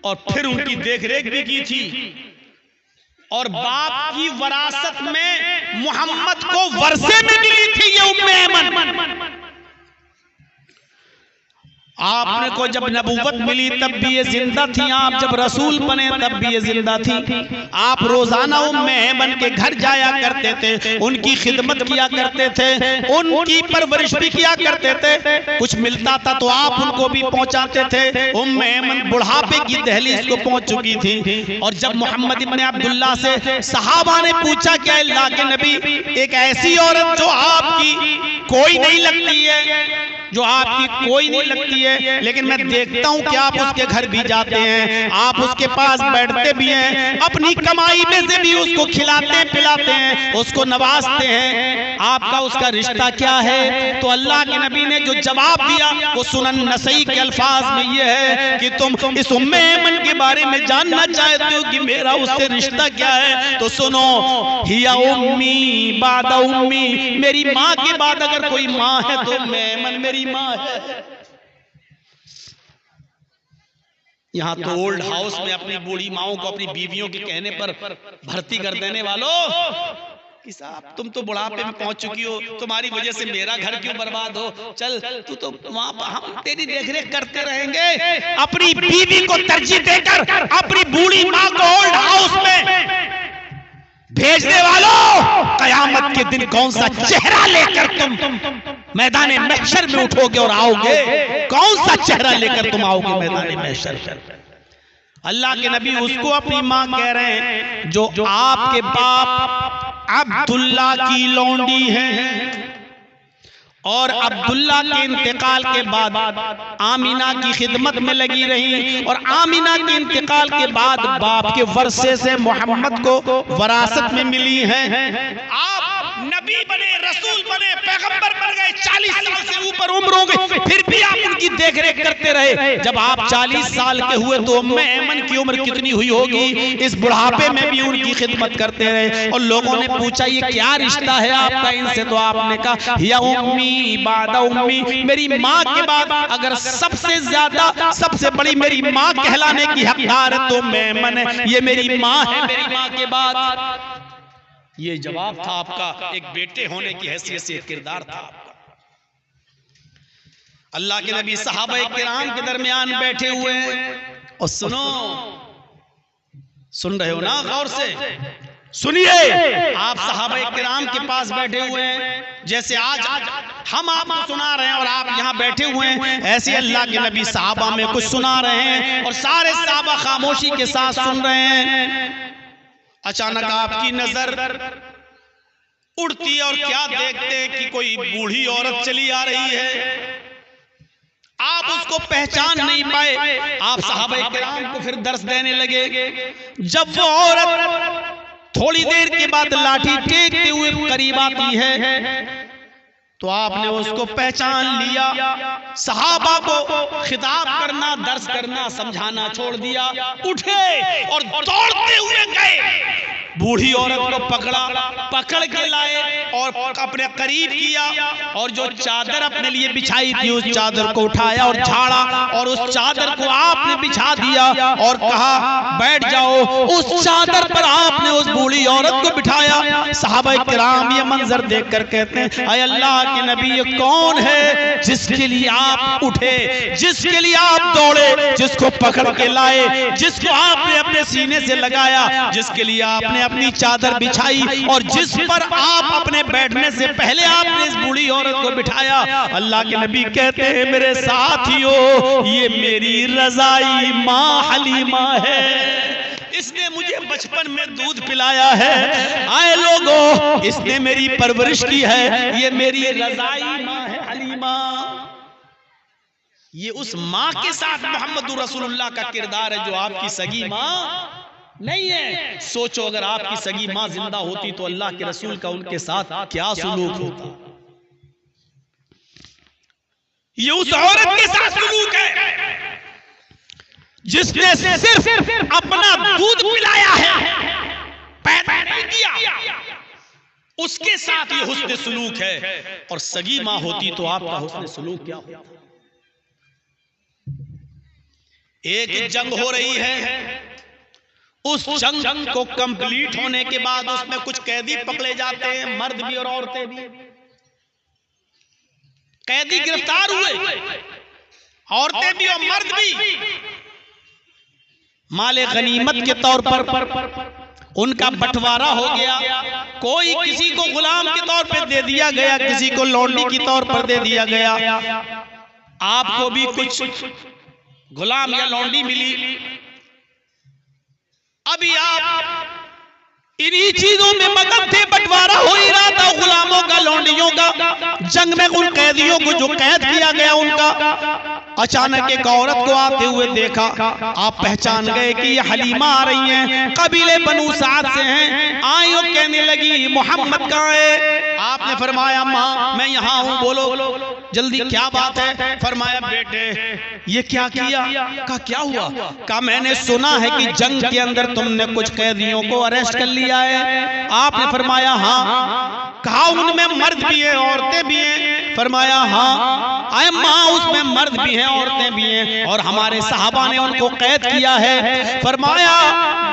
और फिर उनकी देखरेख भी की थी, और बाप की वरासत में मोहम्मद को वर्षे में मिली थी ये उम्मे ऐमन। आपने को जब नबूवत मिली तब भी ये जिंदा थी, आप जब रसूल बने तब भी ये जिंदा थी। आप रोजाना उम्मे ऐमन के घर जाया करते थे, उनकी खिदमत किया करते थे, उनकी परवरिश भी किया करते थे। कुछ मिलता था तो आप उनको भी पहुंचाते थे। उम्मे ऐमन बुढ़ापे की दहलीज को पहुंच चुकी थी, और जब मोहम्मद इब्ने अब्दुल्ला से सहाबा ने पूछा कि अल्लाह के नबी, एक ऐसी औरत जो आपकी कोई नहीं लगती है, जो आपकी कोई नहीं लगती है, लेकिन मैं देखता हूं कि आप उसके घर भी जाते हैं, आप उसके पास बैठते भी हैं, अपनी कमाई में से भी उसको खिलाते पिलाते हैं, उसको नवाजते हैं, आपका उसका रिश्ता क्या है। तो अल्लाह के नबी ने जो जवाब दिया वो सुनन नसई के अल्फाज में ये है कि तुम इस उम्मे ऐमन के बारे में जानना चाहते हो कि मेरा उससे रिश्ता क्या है, तो सुनो, हिया उम्मी बादा उम्मी, मेरी माँ के बाद अगर कोई माँ है तो उम्मे ऐमन मेरी माँ है। यहां तो ओल्ड हाउस में अपनी बूढ़ी माओं को अपनी बीवियों के कहने पर भर्ती कर देने वालों कि साहब तुम तो बुढ़ापे में पहुंच चुकी हो, तुम्हारी वजह से मेरा घर क्यों बर्बाद हो, चल तू तो वहां हम तेरी देखरेख करते रहेंगे। अपनी बीवी को तरजीह देकर अपनी बूढ़ी माँ को ओल्ड हाउस में भेजने वालों, कयामत के दिन कौन सा चेहरा लेकर तुम मैदान महशर में उठोगे और आओगे, कौन सा चेहरा लेकर तुम आओगे मैदान महशर। अल्लाह के नबी उसको अपनी मां कह रहे हैं जो आपके बाप अब्दुल्ला की लौंडी है, और अब्दुल्ला के इंतकाल के बाद आमिना की खिदमत में लगी रही, और आमिना के इंतकाल के बाद बाप के वर्षे से मोहम्मद को वरासत में मिली है। आप नबी बने, रसूल बने, पैगंबर बन गए, 40 साल से ऊपर उम्र हो गई, फिर भी आप उनकी देखरेख करते रहे। जब आप 40 साल के हुए तो उम्मे ऐमन की उम्र कितनी हुई होगी, इस बुढ़ापे में भी उनकी खिदमत करते रहे। और लोगों ने पूछा ये क्या रिश्ता है आपका इनसे, तो आपने कहा या उम्मी बादा उम्मी, मेरी माँ के बाद अगर सबसे ज्यादा सबसे बड़ी मेरी माँ कहलाने की हकदार है तो उम्मे ऐमन है, ये मेरी माँ है मेरी माँ के बाद। ये जवाब था आपका, एक बेटे होने की हैसियत से किरदार था आपका। अल्लाह के नबी सहाबा किराम के दरमियान बैठे हुए हैं, और सुनो, सुन रहे हो ना, गौर से सुनिए। आप सहाबा किराम के पास बैठे हुए हैं, जैसे आज हम आपको सुना रहे हैं और आप यहाँ बैठे हुए हैं, ऐसे अल्लाह के नबी सहाबा में कुछ सुना रहे हैं और सारे सहाबा खामोशी के साथ सुन रहे हैं। अचानक आपकी नजर उड़ती है और क्या देखते कि कोई बूढ़ी औरत चली आ रही है। आप उसको पहचान नहीं पाए। आप सहाबा किराम को फिर दर्श देने लगे। जब वो औरत थोड़ी देर के बाद लाठी टेकते हुए करीब आती है तो आपने उसको पहचान लिया। सहाबा को खिताब करना, दर्स करना, समझाना छोड़ दिया, उठे और दौड़ते हुए गए, बूढ़ी औरत को पकड़ा, पकड़ के लाए और अपने करीब किया, और जो चादर अपने लिए बिछाई थी उस चादर को उठाया और झाड़ा, और उस चादर को आपने बिछा दिया और कहा बैठ जाओ। उस चादर पर आपने उस बूढ़ी औरत को बिठाया। सहाबा किराम ये मंजर देखकर कहते हैं, अय अल्लाह के नबी, ये कौन है जिसके लिए आप उठे, जिसके लिए आप दौड़े, जिसको पकड़ के लाए, जिसको आपने अपने सीने से लगाया, जिसके लिए आपने अपनी चादर बिछाई और जिस पर आप अपने बैठने से पहले आपने इस बूढ़ी औरत को बिठाया। अल्लाह के नबी कहते हैं, मेरे साथियों, ये मेरी रज़ाई माँ हलीमा है, इसने मुझे बचपन में दूध पिलाया है। आए लोगों, इसने मेरी परवरिश की है, ये मेरी रज़ाई माँ है हलीमा। ये उस माँ के साथ मोहम्मद रसूलुल्लाह का किरदार है जो आपकी सगी माँ नहीं है। सोचो अगर आपकी सगी माँ जिंदा होती तो अल्लाह के रसूल का उनके साथ क्या सुलूक होता। ये उस औरत के साथ सुलूक है जिसने सिर्फ अपना दूध पिलाया है, पैदा नहीं किया, उसके साथ ये हुस्न सुलूक है। और सगी माँ होती तो आपका हुस्न सुलूक क्या होता। एक जंग हो रही है, उस जंग को कंप्लीट होने के बाद उसमें कुछ कैदी पकड़े जाते हैं, मर्द भी और औरतें भी। कैदी गिरफ्तार हुए, औरतें भी और मर्द भी। माले गनीमत के तौर पर उनका बंटवारा हो गया। कोई किसी को गुलाम के तौर पर दे दिया गया, किसी को लौंडी के तौर पर दे दिया गया। आपको भी कुछ गुलाम या लौंडी मिली। अभी आप इन्हीं चीजों में मगन थे, बंटवारा हो ही रहा था गुलामों का, लौंडियों का। जंग में उन कैदियों को जो कैद किया गया उनका, अचानक एक औरत को आते हुए देखा। आप पहचान गए कि ये हलीमा आ रही हैं, कबीले बनु साद से हैं। आई और कहने लगी, मोहम्मद कहाँ है? आपने फरमाया, माँ मैं यहाँ हूँ, बोलो जल्दी क्या बात है? फरमाया, बेटे ये क्या किया? कहा क्या हुआ? कहा मैंने सुना है कि जंग के अंदर तुमने कुछ कैदियों को अरेस्ट कर लिया है। आपने फरमाया हाँ। कहा उनमें मर्द भी है औरतें भी हैं? फरमाया हाँ। आए माँ उसमें मर्द भी हैं औरतें भी हैं, और हमारे सहाबा ने उनको कैद किया है। फरमाया,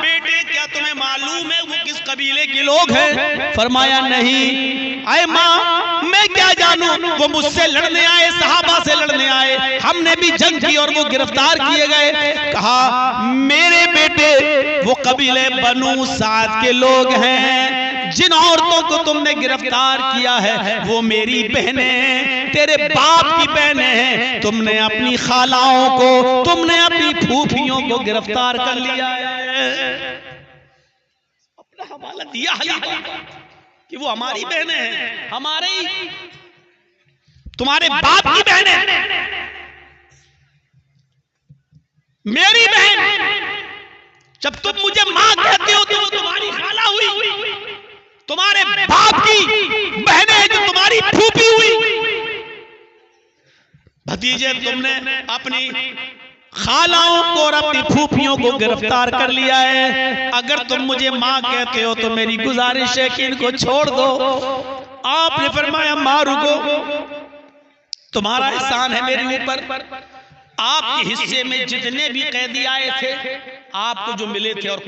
बेटे क्या तुम्हें मालूम है वो किस कबीले के लोग हैं? फरमाया नहीं। आए माँ मैं क्या जानूं, वो मुझसे लड़ने आए, सहाबा से लड़ने आए, हमने भी जंग की और वो गिरफ्तार किए गए। कहा मेरे बेटे वो कबीले बनु साद के लोग हैं, जिन औरतों को तुमने गिरफ्तार किया है वो मेरी बहनें, तेरे बाप की बहनें हैं। तुमने अपनी खालाओं को, तुमने अपनी फूफियों को गिरफ्तार कर लिया है। अपना हवाला दिया कि वो हमारी बहनें हैं, हमारे ही, तुम्हारे बाप की बहनें, मेरी बहन। जब तुम मुझे मां कहते हो तो वो तुम्हारी खाला हुई, तुम्हारे बाप की बहनें जो तुम्हारी फूफी हुई। भतीजे तुमने अपनी खालाओं को और अपनी फूफियों को गिरफ्तार कर लिया है। अगर तुम मुझे माँ कहते हो तो मेरी गुजारिश है कि इनको छोड़ दो। आपने फरमाया, माँ रुको, तुम्हारा एहसान है मेरे ऊपर। आपके हिस्से में जितने भी कैदी आए थे, आपको जो मिले थे, और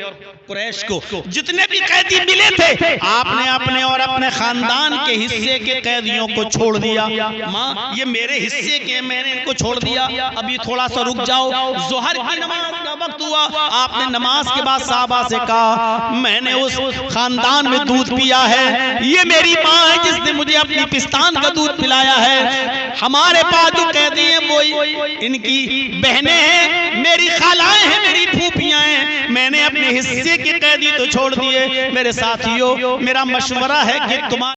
कुरैश को जितने भी कैदी मिले थे, आपने अपने और अपने खानदान के हिस्से के कैदियों को छोड़ दिया। माँ ये मेरे हिस्से के, मैंने इनको छोड़ दिया, अभी थोड़ा सा रुक जाओ। जोहर की नमाज का वक्त हुआ, आपने नमाज के बाद साहबा से कहा, मैंने उस खानदान में दूध पिया है, ये मेरी माँ है जिसने मुझे अपनी पिस्तान का दूध पिलाया है। हमारे पास जो कैदी हैं वो इनकी बहनें हैं, मेरी खालाएं हैं, मेरी फूफियां हैं। मैंने अपने हिस्से के कैदी तो छोड़ दिए। मेरे साथियों, मेरा मशवरा है कि तुम्हारे